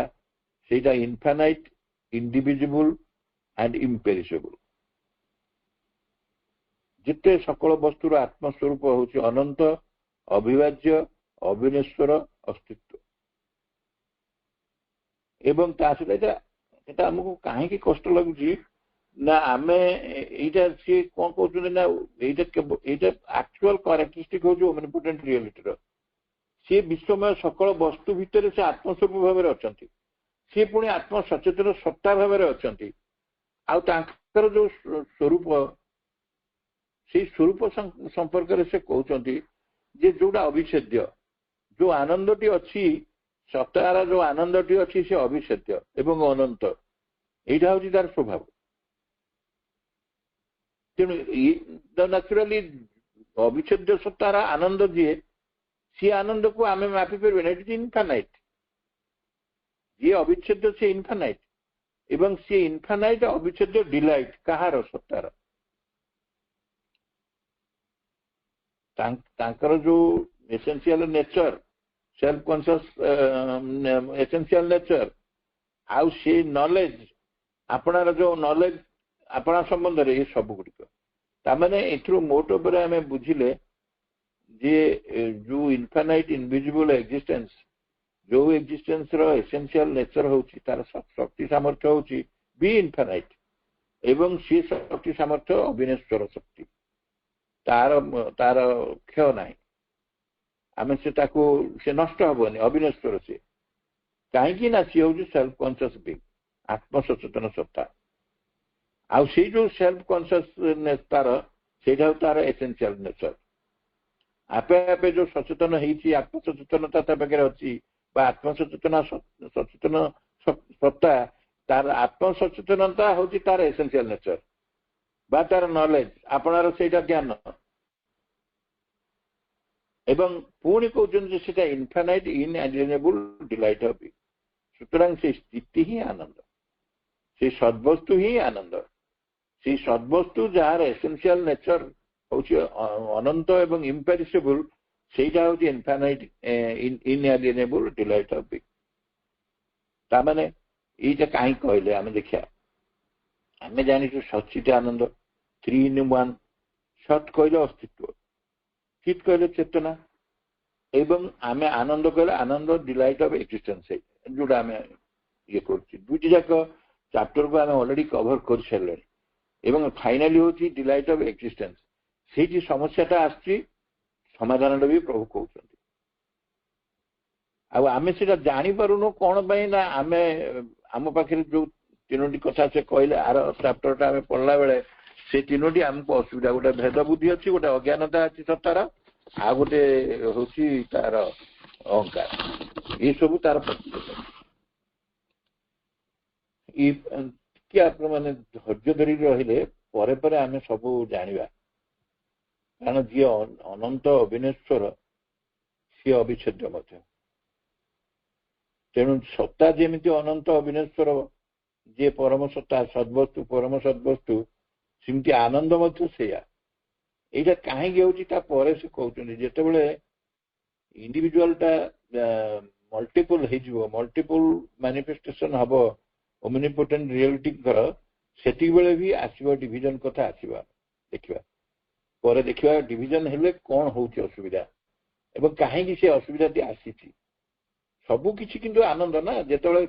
ସେଇଟା ଇନଫାନାଇଟ୍, ଇଣ୍ଡିଭିଜିବୁଲ୍ ଆଣ୍ଡ ଇମ୍ପେରିସେବୁଲ୍। ଯେତେ ସକଳ ବସ୍ତୁର ଆତ୍ମସ୍ୱରୂପ ହଉଛି ଅନନ୍ତ, ଅବିଭାଜ୍ୟ, ଅବିନଶ୍ୱର ଅସ୍ତିତ୍ୱ। ଏବଂ ତା ସହିତ ଏଇଟା ଆମକୁ କାହିଁକି କଷ୍ଟ ଲାଗୁଛି ନା ଆମେ ଏଇଟା ସିଏ କଣ କହୁଛନ୍ତି ନା ଏଇଟା ଆକ୍ଚୁଆଲ କ୍ୟାରେକ୍ଟରିଷ୍ଟିକ ହଉଛି ଓମନିପୋଟେଣ୍ଟ ରିଆଲିଟିର। ସିଏ ବିଶ୍ୱମୟ ସକଳ ବସ୍ତୁ ଭିତରେ ସେ ଆତ୍ମସ୍ୱରୂପ ଭାବରେ ଅଛନ୍ତି, ସିଏ ପୁଣି ଆତ୍ମ ସଚେତନ ସତ୍ତା ଭାବରେ ଅଛନ୍ତି। ଆଉ ତାଙ୍କର ଯୋଉ ସ୍ୱରୂପ, ସେଇ ସ୍ୱରୂପ ସମ୍ପର୍କରେ ସେ କହୁଛନ୍ତି ଯେ ଯୋଉଟା ଅବିଚ୍ଛେଦ୍ୟ, ଯୋଉ ଆନନ୍ଦଟି ଅଛି, ସତ୍ତାର ଯୋଉ ଆନନ୍ଦଟି ଅଛି ସେ ଅବିଚ୍ଛେଦ୍ୟ ଏବଂ ଅନନ୍ତ, ଏଇଟା ହଉଛି ତାର ସ୍ୱଭାବ। ତେଣୁ ନ୍ୟାଚୁରାଲି ଅବିଚ୍ଛେଦ୍ୟ ସତ୍ତାର ଆନନ୍ଦ ଯିଏ, ସିଏ ଆନନ୍ଦକୁ ଆମେ ମାପି ପାରିବାନି। It is infinite. ଯିଏ ଅବିଚ୍ଛେଦ୍ୟ ସେ ଇନଫାନାଇଟ୍, ଏବଂ ସିଏ ଇନଫାନାଇଟ୍ ଅବିଚ୍ଛେଦ୍ୟ ଡିଲାଇଟ୍ କାହାର? ସତ୍ତାର। ତାଙ୍କର ଯୋଉ essential nature, self conscious essential nature, ଆଉ ସେ ନଲେଜ, ଆପଣାର ଯୋଉ ନଲେଜ ଆପଣା ସମ୍ବନ୍ଧରେ, ଏ ସବୁ ଗୁଡ଼ିକ ତାମାନେ ଏଥିରୁ ମୋଟ ଉପରେ ଆମେ ବୁଝିଲେ ଯେ ଯୋଉ ଇନଫାନାଇଟ୍ ଇନଭିଜିବୁଲ ଏକ୍ଜିଷ୍ଟେନ୍ସ, ଯୋଉ ଏକ୍ଜିଷ୍ଟେନ୍ସର ଏସେନ୍ସିଆଲ ନେଚର ହଉଛି, ତାର ଶକ୍ତି ସାମର୍ଥ୍ୟ ହଉଛି ବି ଇନଫାନାଇଟ୍, ଏବଂ ସେ ଶକ୍ତି ସାମର୍ଥ୍ୟ ଅବିନଶ୍ୱର ଶକ୍ତି, ତାର କ୍ଷୟ ନାହିଁ। ଆମେ ତାକୁ ସେ ନଷ୍ଟ ହବନି, ଅବିନଶ୍ୱର ସିଏ। କାହିଁକି ନା ସିଏ ହଉଛି ସେଲ୍ଫ କନସିୟସ୍ ବିଙ୍ଗ, ଆତ୍ମସଚେତନ ସତ୍ତା। ଆଉ ସେଇ ଯୋଉ ସେଲ୍ଫ କନସିୟସନେସ୍ ତାର, ସେଇଟା ହଉଛି ତାର ଏସେନ୍ସିଆଲ ନେଚର। ଆପେ ଆପେ ଯୋଉ ସଚେତନ ହେଇଛି, ଆତ୍ମସଚେତନତା ତା ପାଖରେ ଅଛି, ବା ସଚେତନ ସତ୍ତା, ତାର ଆତ୍ମସଚେତନତା ହଉଛି ତାର ଏସେନ୍ସିଆଲ ନେଚର ବା ତାର ନଲେଜ, ଆପଣାର ସେଇଟା ଜ୍ଞାନ। ଏବଂ ପୁଣି କହୁଛନ୍ତି ଯେ ସେଟା ଇନଫାନାଇଟ୍ ଇନଆଲିଏନେବୁଲ ଡିଲାଇଟ୍ ଅଫ୍ ବିଂ। ସୁତରାଂ ସେଇ ସ୍ଥିତି ହିଁ ଆନନ୍ଦ, ସେଇ ସଦ୍ବସ୍ତୁ ହିଁ ଆନନ୍ଦ। ସେଇ ସଦ୍ବସ୍ତୁ ଯାହାର ଏସେନ୍ସିଆଲ ନେଚର ହଉଛି ଅନନ୍ତ ଏବଂ ଇମ୍ପେରିସେବୁଲ, ସେଇଟା ହଉଛି ଇନଫାନାଇଟ୍ ଇନଆଲିଏନେବୁଲ ଡିଲାଇଟ୍ ଅଫ୍ ବିଂ। ତାମାନେ ଏଇଟା କାହିଁ କହିଲେ ଆମେ ଦେଖିବା। ଆମେ ଜାଣିଛୁ ସଚିତ ଆନନ୍ଦ, 3 in 1। ସତ୍ କହିଲେ ଅସ୍ତିତ୍ୱ, ଚିତ୍ କହିଲେ ଚେତନା, ଏବଂ ଆମେ ଆନନ୍ଦ କହିଲେ ଆନନ୍ଦ, ଡିଲାଇଟ୍ ଅଫ୍ ଏକ୍ଜିଷ୍ଟେନ୍ସ, ଯୋଉଟା ଆମେ ଇଏ କରୁଛୁ। ଦୁଇଟି ଯାକ ଚାପ୍ଟରକୁ ଆମେ ଅଲରେଡି କଭର କରିସାରିଲେଣି। ଏବଂ ଫାଇନାଲି ହଉଛି ଡିଲାଇଟ୍ ଅଫ୍ ଏକ୍ଜିଷ୍ଟେନ୍ସ। ସେଇଠି ସମସ୍ୟାଟା ଆସୁଛି, ସମାଧାନଟା ବି ପ୍ରଭୁ କହୁଛନ୍ତି। ଆଉ ଆମେ ସେଇଟା ଜାଣିପାରୁନୁ କଣ ପାଇଁ ନା ଆମ ପାଖରେ ଯୋଉ ତିନୋଟି କଥା ସେ କହିଲେ ଆର ଚାପ୍ଟରଟା ଆମେ ପଢିଲା ବେଳେ ସେ ତିନୋଟି ଆମକୁ ଅସୁବିଧା, ଗୋଟେ ଭେଦ ବୁଦ୍ଧି ଅଛି, ଗୋଟେ ଅଜ୍ଞାନତା ଅଛି ସତ୍ତାର, ଆଉ ଗୋଟେ ହଉଛି ତାର ଅହଙ୍କାର। ଏସବୁ ତାର କି ଆପଣ ମାନେ ଧୈର୍ଯ୍ୟ ଧରି ରହିଲେ ପରେ ପରେ ଆମେ ସବୁ ଜାଣିବା। କାରଣ ଯିଏ ଅନନ୍ତ ଅବିନେଶ୍ୱର ସିଏ ଅବିଚ୍ଛେଦ୍ୟ ମଧ୍ୟ। ତେଣୁ ସତ୍ତା ଯେମିତି ଅନନ୍ତ ଅବିନେଶ୍ୱର, ଯିଏ ପରମ ସତ୍ତା ସଦ୍ବସ୍ତୁ ପରମ ସଦ୍ବସ୍ତୁ, ସେମିତି ଆନନ୍ଦ ମଧ୍ୟ ସେଇଆ। ଏଇଟା କାହିଁକି ହଉଛି ତା ପରେ ସେ କହୁଛନ୍ତି, ଯେତେବେଳେ ଇଣ୍ଡିଭିଜୁଆଲଟା ମଲ୍ଟିପୁଲ ହେଇଯିବ, ମଲ୍ଟିପୁଲ ମ୍ୟାନିଫେଷ୍ଟେସନ ହବ ଓମନିପୋଟେଣ୍ଟ ରିଆଲିଟିଙ୍କର, ସେତିକି ବେଳେ ବି ଆସିବ ଡିଭିଜନ କଥା ଆସିବ। ଦେଖିବା ପରେ ଦେଖିବା ଡିଭିଜନ ହେଲେ କଣ ହଉଛି ଅସୁବିଧା ଏବଂ କାହିଁକି ସେ ଅସୁବିଧାଟି ଆସିଛି। ସବୁ କିଛି କିନ୍ତୁ ଆନନ୍ଦ ନା, ଯେତେବେଳେ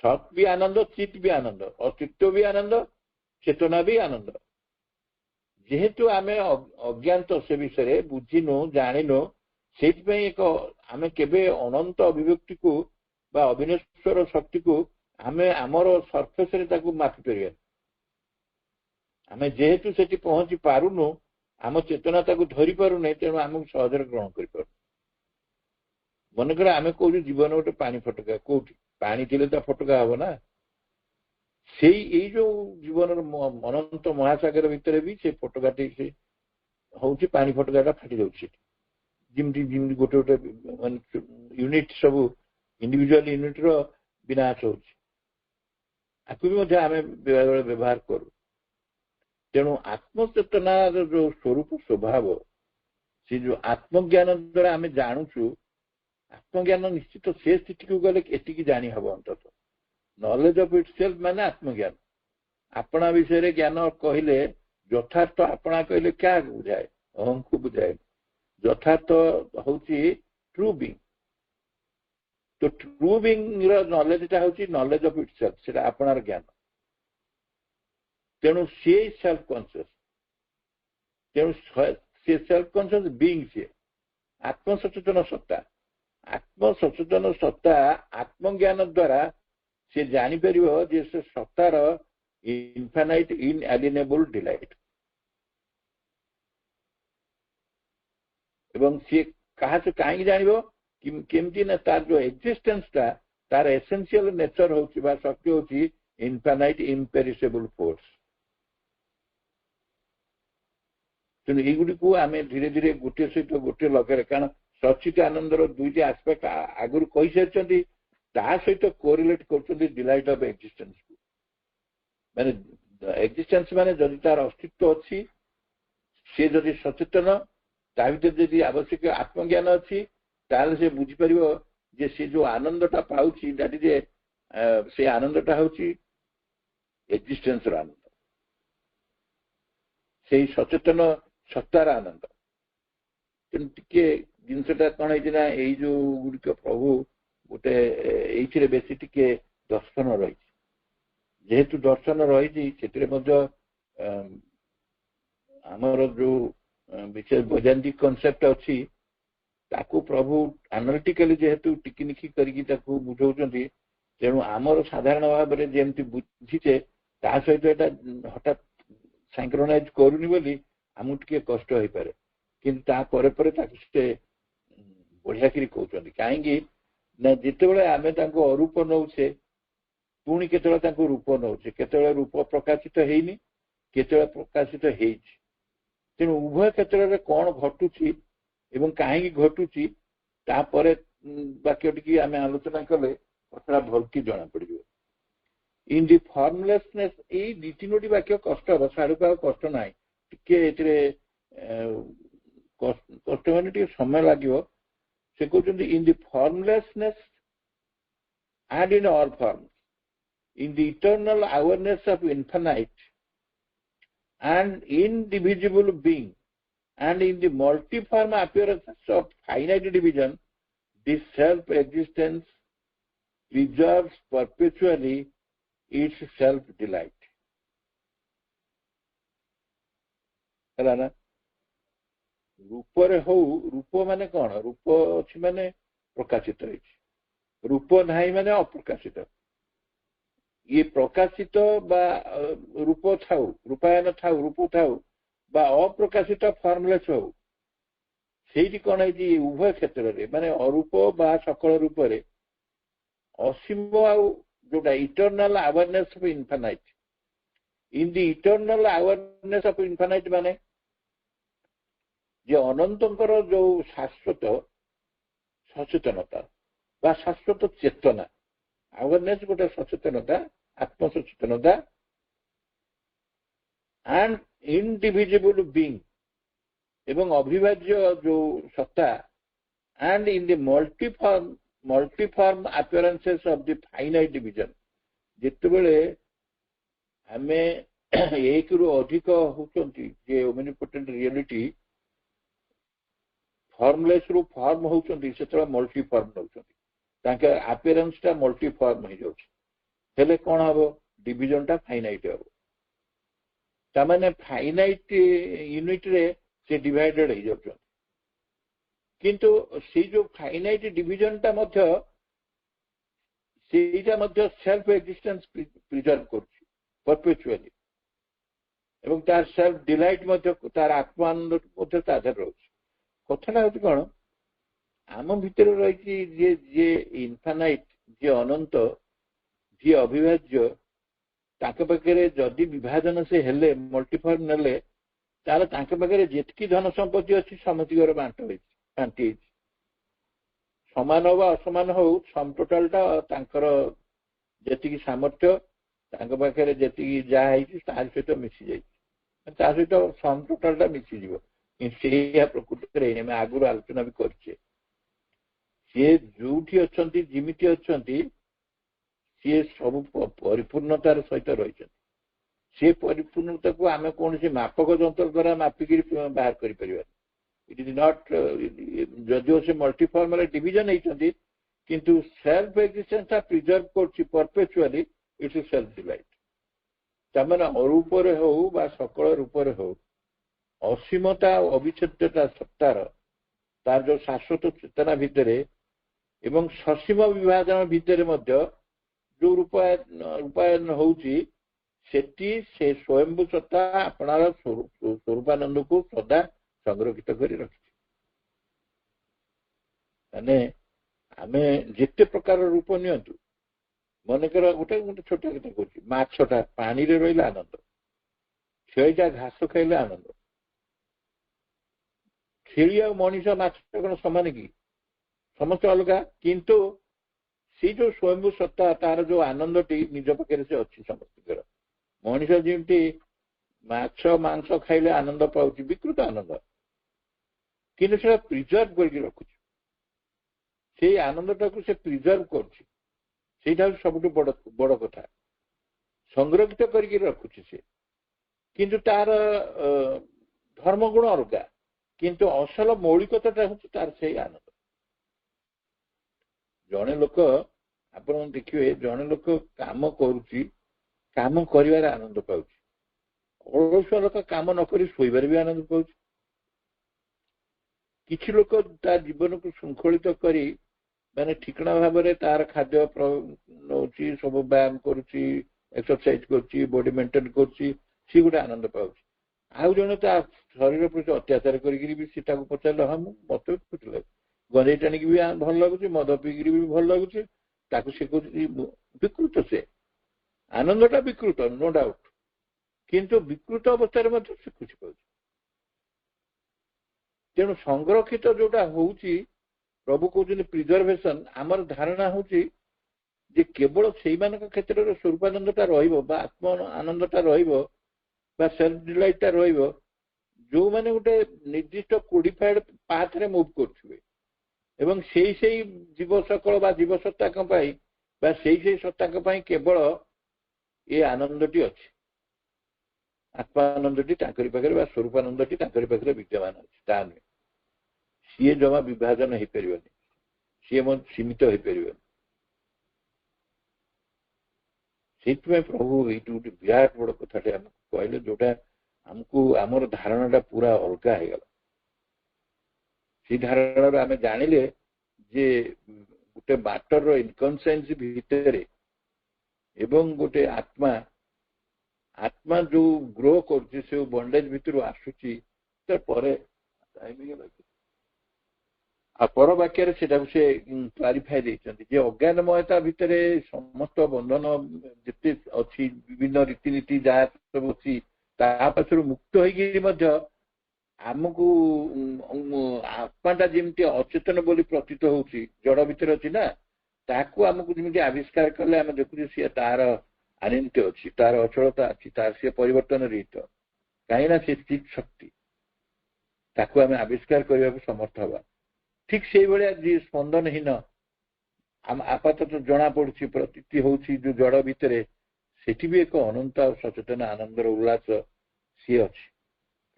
ସତ୍ ବି ଆନନ୍ଦ, ଚିତ୍ ବି ଆନନ୍ଦ, ଅସ୍ତିତ୍ୱ ବି ଆନନ୍ଦ, ଚେତନା ବି ଆନନ୍ଦ। ଯେହେତୁ ଆମେ ଅଜ୍ଞାତ ସେ ବିଷୟରେ, ବୁଝିନୁ ଜାଣିନୁ, ସେଇଥିପାଇଁ ଆମେ କେବେ ଅନନ୍ତ ଅଭିବ୍ୟକ୍ତିକୁ ବା ଅବିନେଶ୍ୱର ଶକ୍ତିକୁ ଆମେ ଆମର ସର୍ଫେସରେ ତାକୁ ମାପି ପାରିବାନି। ଆମେ ଯେହେତୁ ସେଠି ପହଞ୍ଚି ପାରୁନୁ, ଆମ ଚେତନା ତାକୁ ଧରି ପାରୁନି, ତେଣୁ ଆମକୁ ସହଜରେ ଗ୍ରହଣ କରିପାରୁନୁ। ମନେକର ଆମେ କହୁଛୁ ଜୀବନ ଗୋଟେ ପାଣି ଫଟକା, କୋଉଠି ପାଣି ଥିଲେ ତା ଫଟକା ହବ ନା। ଏଇ ଯୋଉ ଜୀବନର ଅନନ୍ତ ମହାସାଗର ଭିତରେ ବି ସେ ଫଟକାଟି ସେ ହଉଛି ପାଣି ଫଟକାଟା ଫାଟି ଯାଉଛି ସେଠି। ଯେମିତି ଗୋଟେ ଗୋଟେ ମାନେ ୟୁନିଟ୍, ସବୁ ଇଣ୍ଡିଭିଜୁଆଲ ୟୁନିଟ୍ର ବିନାଶ ହଉଛି। ଆକୁ ବି ମଧ୍ୟ ଆମେ ବେଳେବେଳେ ବ୍ୟବହାର କରୁ। ତେଣୁ ଆତ୍ମଚେତନାର ଯୋଉ ସ୍ୱରୂପ ସ୍ୱଭାବ, ସେ ଯୋଉ ଆତ୍ମଜ୍ଞାନ ଦ୍ୱାରା ଆମେ ଜାଣୁଛୁ, ଆତ୍ମଜ୍ଞାନ ନିଶ୍ଚିତ ସେ ସ୍ଥିତିକୁ ଗଲେ ଏତିକି ଜାଣି ହବ ଅନ୍ତତଃ। ନଲେଜ ଅଫ୍ ଇଟ୍ ସେଲ୍ଫ ମାନେ ଆତ୍ମଜ୍ଞାନ। ଆପଣା ବିଷୟରେ ଜ୍ଞାନ କହିଲେ, ଯଥାର୍ଥ ଆପଣା କହିଲେ କାହାକୁ ବୁଝାଏ? ଅହଂକୁ ବୁଝାଏ। ଯଥାର୍ଥ ହଉଛି ଟ୍ରୁ ବିଙ୍ଗ। ତ ଟ୍ରୁ ବିଙ୍ଗ ର ନଲେଜଟା ହଉଛି ନଲେଜ ଅଫ୍ ଇଟ୍ ସେଲ୍ଫ, ସେଟା ଆପଣାର ଜ୍ଞାନ। ତେଣୁ ସିଏ ସେଲ୍ଫ କନସିୟସ୍, ତେଣୁ ସେ ସେଲ୍ଫ କନସିୟସ୍ ବିଙ୍ଗ, ସିଏ ଆତ୍ମସଚେତନ ସତ୍ତା। ଆତ୍ମସଚେତନ ସତ୍ତା ଆତ୍ମଜ୍ଞାନ ଦ୍ୱାରା ସେ ଜାଣିପାରିବ ଯେ ସେ ସତ୍ତାର ଇନଫାନାଇଟ୍ ଇନଆଲିଏନେବଲ ଡିଲାଇଟ୍। ଏବଂ ସିଏ କାହିଁକି ଜାଣିବ? କେମିତି ନା ତାର ଯୋଉ ଏକ୍ଜିଷ୍ଟେନ୍ସଟା, ତାର ଏସେନ୍ସିଆଲ ନେଚର ହଉଛି ବା ଶକ୍ତି ହଉଛି ଇନଫାନାଇଟ୍ ଇମ୍ପେରିସେବଲ ଫୋର୍ସ। ତେଣୁ ଏଇଗୁଡ଼ିକୁ ଆମେ ଧୀରେ ଧୀରେ ଗୋଟିଏ ସହିତ ଗୋଟିଏ ଲଗାରେ, କାରଣ ସଚିତ ଆନନ୍ଦର ଦୁଇଟି ଆସ୍ପେକ୍ଟ ଆଗରୁ କହିସାରିଛନ୍ତି, ତା ସହିତ କୋରିଲେଟ୍ କରୁଛନ୍ତି ଡିଲାଇଟ୍ ଅଫ୍ ଏକ୍ଜିଷ୍ଟେନ୍ସକୁ। ମାନେ ଏକ୍ଜିଷ୍ଟେନ୍ସ ମାନେ ଯଦି ତାର ଅସ୍ତିତ୍ୱ ଅଛି, ସେ ଯଦି ସଚେତନ, ତା ଭିତରେ ଯଦି ଆବଶ୍ୟକ ଆତ୍ମଜ୍ଞାନ ଅଛି, ତାହେଲେ ସେ ବୁଝିପାରିବ ଯେ ସେ ଯୋଉ ଆନନ୍ଦଟା ପାଉଛି, ଯେ ସେ ଆନନ୍ଦଟା ହଉଛି ଏକ୍ଜିଷ୍ଟେନ୍ସର ଆନନ୍ଦ, ସେଇ ସଚେତନ ସତ୍ତାର ଆନନ୍ଦ। ତେଣୁ ଟିକେ ଜିନିଷଟା କଣ ହେଇଛି ନା, ଏଇ ଯୋଉ ଗୁଡ଼ିକ ପ୍ରଭୁ ଗୋଟେ ଏଇଥିରେ ବେଶୀ ଟିକେ ଦର୍ଶନ ରହିଛି। ଯେହେତୁ ଦର୍ଶନ ରହିଛି, ସେଥିରେ ମଧ୍ୟ ଆମର ଯୋଉ ବିଶେଷ ବୈଜ୍ଞାନିକ କନସେପ୍ଟ ଅଛି, ତାକୁ ପ୍ରଭୁ ଆନାଲିଟିକାଲି ଯେହେତୁ ଟିକିନିକି କରିକି ତାକୁ ବୁଝଉଛନ୍ତି, ତେଣୁ ଆମର ସାଧାରଣ ଭାବରେ ଯେମିତି ବୁଝିଛେ, ତା ସହିତ ଏଇଟା ହଠାତ୍ ସାଇକ୍ରୋନାଇଜ କରୁନି ବୋଲି ଆମକୁ ଟିକେ କଷ୍ଟ ହେଇପାରେ। କିନ୍ତୁ ତା ପରେ ପରେ ତାକୁ ସେ ବଢିଆ କରି କହୁଛନ୍ତି। କାହିଁକି ନା ଯେତେବେଳେ ଆମେ ତାଙ୍କୁ ଅରୂପ ନଉଛେ, ପୁଣି କେତେବେଳେ ତାଙ୍କୁ ରୂପ ନଉଛେ, କେତେବେଳେ ରୂପ ପ୍ରକାଶିତ ହେଇନି, କେତେବେଳେ ପ୍ରକାଶିତ ହେଇଛି। ତେଣୁ ଉଭୟ କ୍ଷେତ୍ରରେ କଣ ଘଟୁଛି ଏବଂ କାହିଁକି ଘଟୁଛି, ତାପରେ ବାକ୍ୟ ଟିକେ ଆମେ ଆଲୋଚନା କଲେ କଥାଟା ଭଲକି ଜଣାପଡିବ। ଇନ୍ ଦି ଫର୍ମଲେସନେସ୍, ଏଇ ଦି ତିନୋଟି ବାକ୍ୟ କଷ୍ଟ ହବ, ସାଡ଼କୁ ଆଉ କଷ୍ଟ ନାହିଁ। ଟିକେ ଏଥିରେ କଷ୍ଟ ମାନେ ଟିକେ ସମୟ ଲାଗିବ। ସେ କହୁଛନ୍ତି in the formlessness and in all forms, in the eternal awareness of infinite and indivisible being, and in the multiform appearances of finite division, this self-existence preserves perpetually its self-delight. ହେଲା ନା? ରୂପରେ ହଉ, ରୂପ ମାନେ କଣ? ରୂପ ଅଛି ମାନେ ପ୍ରକାଶିତ ହେଇଛି, ରୂପ ନାହିଁ ମାନେ ଅପ୍ରକାଶିତ। ये प्रकाशित बा रूप थाउ रूपायन थाउ रूप थाउ बा अप्रकाशित फॉर्मलेस हो सेठी कौन है उभय क्षेत्र में माने अरूप बा सकल रूप रे असीम जोटा eternal awareness of infinite in the eternal awareness of infinite माने जे अनंतकर जो शाश्वत सचेतनता बा शाश्वत चेतना अवेयरनेस गोटे सचेतनता आत्म सचेतनता एंड इनडिविजिबल बीइंग एवं अविभाज्य जो सत्ता and in the multiform appearances of the finite division जितेबले आम एक रु अधिक होती जे ओमनिपोटेंट रियलिटी फॉर्मलेस रु फॉर्म होती से मल्टीफॉर्म होती अपीयरेंस टा मल्टीफॉर्म हो जाए कौन हम डिविजन टा फाइनाइट हम तामाने फाइनाइट यूनिट रे से डिवाइडेड हो जाउछन किंतु से जो फाइनाइट डिविजन टा मध्य सेटा मध्य सेल्फ एक्जिस्टेंस प्रिजर्व करछि परपेचुअली एवं तार सेल्फ डिलाइट मध्य तार आत्मानंद मध्य तादर रहछि कथाटा होछि कोन आम भितर रही जे जे इनफाइनाइट जे अनंत जे अविभाज्य ताके पाखे जदि विभाजन से हेले मल्टीफॉर्म नेले ताले ताके पाखे जेतकी धन संपत्ति अच्छी समतिगर बांटी समान हो असमान हो सम टोटालटा तांकर जेतिकी सामर्थ्य तांके पाखे जेतिकी जा हेछि तार सहित मिसी जाई ता सहित सम टोटालटा मिसी जीवो से प्रकृति रे हम आगुर आलोचना भी करछे से जोठी अछंती जिमिति अछंती सी सब परिपूर्णतार सहित रही से परिपूर्णता को आम कौन से मापक जंत्र द्वारा मापिक बाहर कर इट इज नॉट जदिव से मल्टीफॉर्म डिविजन होती किंतु सेल्फ एक्जिस्टेंस प्रिजर्व कर परपेचुअली इट्स सेल्फ डिलाइट तमें अरूप हो बा सकल रूप हो असीमता अविच्छेद्यता सत्तार तार जो शाश्वत चेतना भितर एवं ससीम विभाजन भितर जो रूपायन होउची सेठी से स्वयंभू सत्ता अपनार स्वरूपानंद को सदा संरक्षित कर रखी माने आमे जिते प्रकार रूप नियंतु मनकर गोटे गोटे छोटा कथा कहूँ माछटा पानी रे रही आनंद छेळीटा घास खाइले आनंद छेली आ मनीष माछ कौन समान कि समस्त अलग किंतु सी जो स्वयंभू सत्ता तार जो आनंद टी निज पाखे से अच्छी समस्त मनीष जमी माछ मांस खाइले आनंद पाऊँ विकृत आनंद किंतु से प्रिजर्व करके रखुच से आनंदटा को से प्रिजर्व कर सब बड़ कथा संरक्षित करके रखुच से किंतु तार धर्मगुण अलग किंतु असल मौलिकता हूँ तार से आनंद जड़े लोक आप देखिए जड़े लोक काम करुच्ची काम कर आनंद पाऊँ अलसुआ लोक काम नक शोबार भी आनंद पाऊँ किसी लोक तार जीवन को श्रृंखलित करी माने ठिकना भाव में तार खाद्य नौ सब व्यायाम करुच्ची एक्सरसाइज करुच्ची बॉडी मेंटेन करुच्ची सी गोटे आनंद पाऊँ आउ जड़े ता शरीर प्रति अत्याचार करी पचार हाँ मत खुशी लगे गंजेई टाणिक भी भल लगुच मद पीकि भी भल लगुच से विकृत से आनंदटा विकृत नो डाउट किंतु विकृत अवस्था से खुशी पाऊँ तेणु संरक्षित जोटा होउची प्रभु कहते प्रिजर्वेशन आमर धारणा होची जे केवल से क्षेत्र में स्वरूपानंदटा रहा आत्म आनंदटा रहा सेल्फ डिलाइटटा रहा जो मैंने गोटे निर्दिष्ट कोडिफाइड पाथ रे मूव करुवे एवं से जीव सकल बा जीव सत्ता से सत्ता केवल ये आनंदटी अच्छी आत्मानंदटी पाखे स्वरूपानंदटी पाखे विद्यमान अच्छी ता नुहे सी जमा विभाजन हो पार सी सीमित हो पार से प्रभु ये गोटे विराट बड़ कथाटे आम कहले जोटा आमको आमर धारणाटा पूरा अलग हो से धारणा आम जानिले जे गोटे मैटर इनकनसियंस भितर ଏବଂ ଗୋଟେ ଆତ୍ମା ଆତ୍ମା ଯୋଉ ଗ୍ରୋ କରୁଛି ସେ ବଣ୍ଡେଜ ଭିତରୁ ଆସୁଛି ପରେ ଆଉ ପର ବାକ୍ୟରେ ସେଟାକୁ ସେ କ୍ଲାରିଫାଇ ଦେଇଛନ୍ତି ଯେ ଅଜ୍ଞାନମୟତା ଭିତରେ ସମସ୍ତ ବନ୍ଧନ ଯେତେ ଅଛି ବିଭିନ୍ନ ରୀତିନୀତି ଯାହା ସବୁ ଅଛି ତା ପାଖରୁ ମୁକ୍ତ ହେଇକି ମଧ୍ୟ ଆମକୁ ଆତ୍ମାଟା ଯେମିତି ଅଚେତନ ବୋଲି ପ୍ରତୀତ ହଉଛି ଜଡ ଭିତରେ ଅଛି ନା ତାକୁ ଆମକୁ ଯେମିତି ଆବିଷ୍କାର କଲେ ଆମେ ଦେଖୁଛୁ ସିଏ ତାର ଆନିତ୍ୟ ଅଛି ତାର ଅଚଳତା ଅଛି ତାର ସିଏ ପରିବର୍ତ୍ତନ ରହିତ କାହିଁକି ନା ସେ ଚିତ୍ ଶକ୍ତି ତାକୁ ଆମେ ଆବିଷ୍କାର କରିବାକୁ ସମର୍ଥ ହବା ଠିକ ସେଇଭଳିଆ ଯିଏ ସ୍ପନ୍ଦନହୀନ ଆପାତତଃ ଜଣା ପଡୁଛି ପ୍ରତୀତି ହଉଛି ଯୋଉ ଜଡ ଭିତରେ ସେଠି ବି ଏକ ଅନନ୍ତ ଆଉ ସଚେତନ ଆନନ୍ଦର ଉଲ୍ଲାସ ସିଏ ଅଛି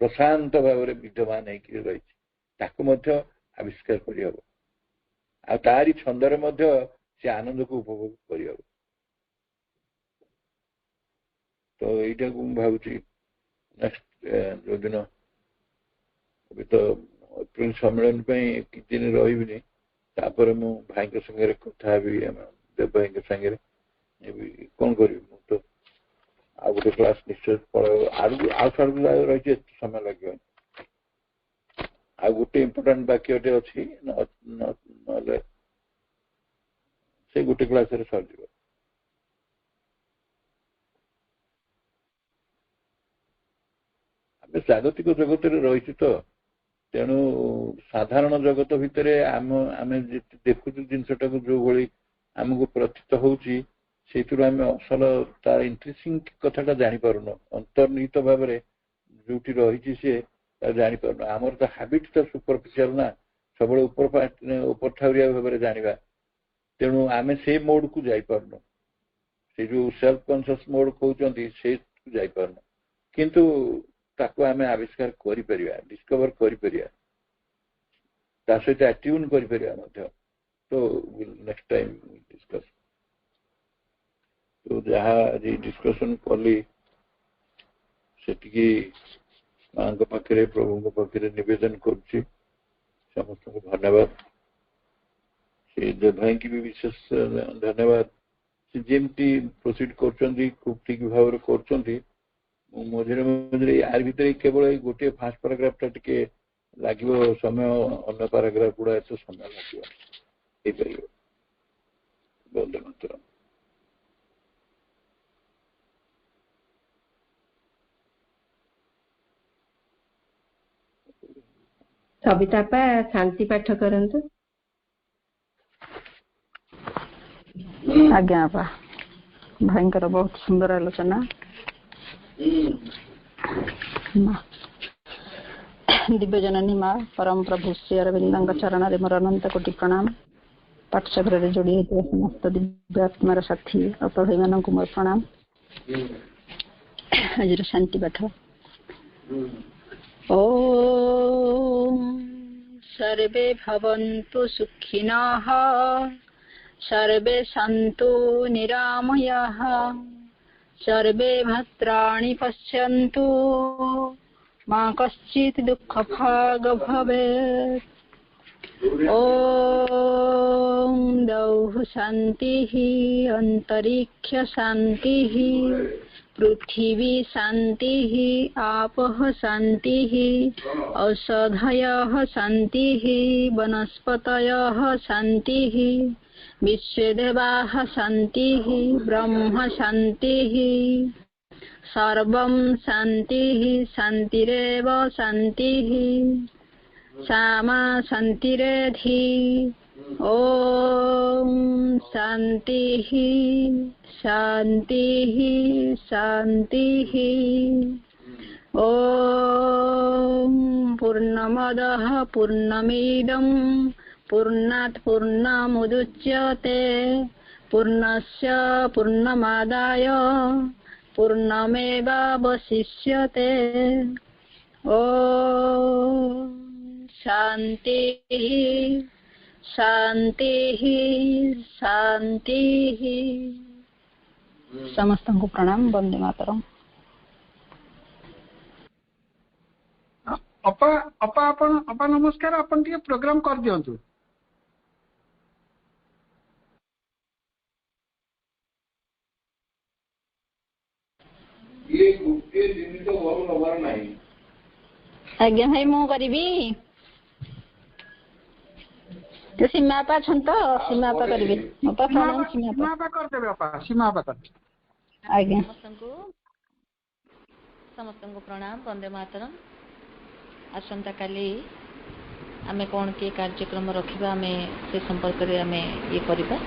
ପ୍ରଶାନ୍ତ ଭାବରେ ବିଦ୍ୟମାନ ହେଇକି ରହିଛି ତାକୁ ମଧ୍ୟ ଆବିଷ୍କାର କରିହବ ଆଉ ତାରି ଛନ୍ଦରେ ମଧ୍ୟ ସେ ଆନନ୍ଦକୁ ଉପଭୋଗ କରିହବ ତ ଏଇଟାକୁ ମୁଁ ଭାବୁଛି ନେକ୍ସଟ ଯୋଉଦିନ ଏବେ ତ ଏପ୍ରିଲ ସମ୍ମିଳନୀ ପାଇଁ କିଛି ଦିନ ରହିବିନି ତାପରେ ମୁଁ ଭାଇଙ୍କ ସାଙ୍ଗରେ କଥା ହେବି ଦେବ ଭାଇଙ୍କ ସାଙ୍ଗରେ କଣ କରିବି ମୁଁ ତ ଆଉ ଗୋଟେ କ୍ଲାସ ନିଶ୍ଚୟ ପଳେଇବ ଆଉ ଛାଡକୁ ରହିଛି ଏତେ ସମୟ ଲାଗିବନି ଆଉ ଗୋଟେ ଇମ୍ପୋର୍ଟାଣ୍ଟ ବାକ୍ୟଟେ ଅଛି ନହେଲେ ସେ ଗୋଟେ କ୍ଲାସରେ ସରିଯିବ ଆମେ ଜାଗତିକ ଜଗତରେ ରହିଛୁ ତ ତେଣୁ ସାଧାରଣ ଜଗତ ଭିତରେ ଆମେ ଦେଖୁଛୁ ଜିନିଷଟାକୁ ଯୋଉଭଳି ଆମକୁ ପ୍ରତୀତ ହଉଛି ସେଇଥିରୁ ଆମେ ଅସଲ ତାର ଇଣ୍ଟରେଷ୍ଟିଂ କଥାଟା ଜାଣିପାରୁନୁ ଅନ୍ତର୍ନିହିତ ଭାବରେ ଯୋଉଠି ରହିଛି ସିଏ ତାର ଜାଣିପାରୁନୁ ଆମର ତ ହାବିଟ ତ ସୁପରଫିସିଆଲ ନା ସବୁବେଳେ ଉପର ଠାଉରିଆ ଭାବରେ ଜାଣିବା ତେଣୁ ଆମେ ସେଇ ମୋଡକୁ ଯାଇପାରୁନୁ ସେ ଯୋଉ ସେଲ୍ଫ କନସିୟସ୍ ମୋଡ କହୁଛନ୍ତି ସେଇକୁ ଯାଇପାରୁନୁ କିନ୍ତୁ ତାକୁ ଆମେ ଆବିଷ୍କାର କରିପାରିବା ଡିସ୍କଭର କରିପାରିବା ତା ସହିତ ଆଟ୍ୟୁନ୍ କରିପାରିବା ମଧ୍ୟ ତ ନେକ୍ସଟ ଟାଇମ୍ ଡିସ୍କସ ତ ଯାହା ଆଜି ଡିସ୍କସନ କଲି ସେତିକି ମାଙ୍କ ପାଖରେ ପ୍ରଭୁଙ୍କ ପାଖରେ ନିବେଦନ କରୁଛି ସମସ୍ତଙ୍କୁ ଧନ୍ୟବାଦ ସେ ଭାଇକି ବି ବିଶେଷ ଧନ୍ୟବାଦ ସେ ଯେମିତି ପ୍ରୋସିଡ୍ କରୁଛନ୍ତି ଖୁବ ଠିକ ଭାବରେ କରୁଛନ୍ତି ମଝିରେ ମଝିରେ ୟାର ଭିତରେ କେବଳ ଏଇ ଗୋଟିଏ ଫାର୍ଷ୍ଟ ପାରାଗ୍ରାଫ ଟା ଟିକେ ଲାଗିବ ସମୟ ଅନ୍ୟ ପାରାଗ୍ରାଫ ଗୁଡା ଏତେ ସମୟ ଲାଗିବ ହେଇପାରିବ ବନ୍ଦେ ମାତରମ୍ ସବିତା ଆପା ଶାନ୍ତି ପାଠ କରନ୍ତୁ ଆଜ୍ଞା ଆପା ଭାଇଙ୍କର ବହୁତ ସୁନ୍ଦର ଆଲୋଚନା ଦିବ୍ୟଜନନୀ ମା ପରମ ପ୍ରଭୁ ଶ୍ରୀ ଅରବିନ୍ଦଙ୍କ ଚରଣରେ ମୋର ଅନନ୍ତ କୋଟି ପ୍ରଣାମ ପାଠଚକ୍ରରେ ଯୋଡ଼ି ହୋଇଥିବା ସମସ୍ତ ଦିବ୍ୟ ଆତ୍ମାର ସାଥୀ ଅପ ଭାଇମାନଙ୍କୁ ମୋର ପ୍ରଣାମ ଆଜିର ଶାନ୍ତି ପାଠ ଓମ୍ ସର୍ବେ ଭବନ୍ତୁ ସୁଖିନଃ सर्वे सन्तु निरामयाः सर्वे भद्राणि पश्यन्तु मा कश्चित् दुःखभाग् भवेत् ॐ द्यौः शान्तिः अन्तरिक्ष शान्तिः पृथिवी शान्तिः आपः शान्तिः औषधयः शान्तिः वनस्पतयः शान्तिः विश्वेदेवाः शान्तिः ब्रह्म शान्तिः सर्वं शान्तिः शान्तिरेव शान्तिः सामा शान्तिरेधि ॐ शान्तिः शान्तिः शान्तिः ॐ पूर्णमदः पूर्णमिदम् पूर्णात् पूर्णमुदच्यते पूर्णस्य पूर्णमादाय पूर्णमेवावशिष्यते ॐ शान्तिः शान्तिः शान्तिः समस्तଙ୍କୁ प्रणाम वंदे मातरम अपा अपा अपा नमस्कार अपन टिके प्रोग्राम कर दियंतु ये गोटे जिनिस घर नबार नहीं। आज्ञा भाई मु करी सीमा पा छंत सीमा पा करी बापा प्रणाम सीमा पा कर दे बापा सीमा पा कर आज्ञा समस्त को प्रणाम वंदे मातरम। आसंता काली आमे कौन के कार्यक्रम रखिबा आमे से संपर्क रे आमे ये करिबा।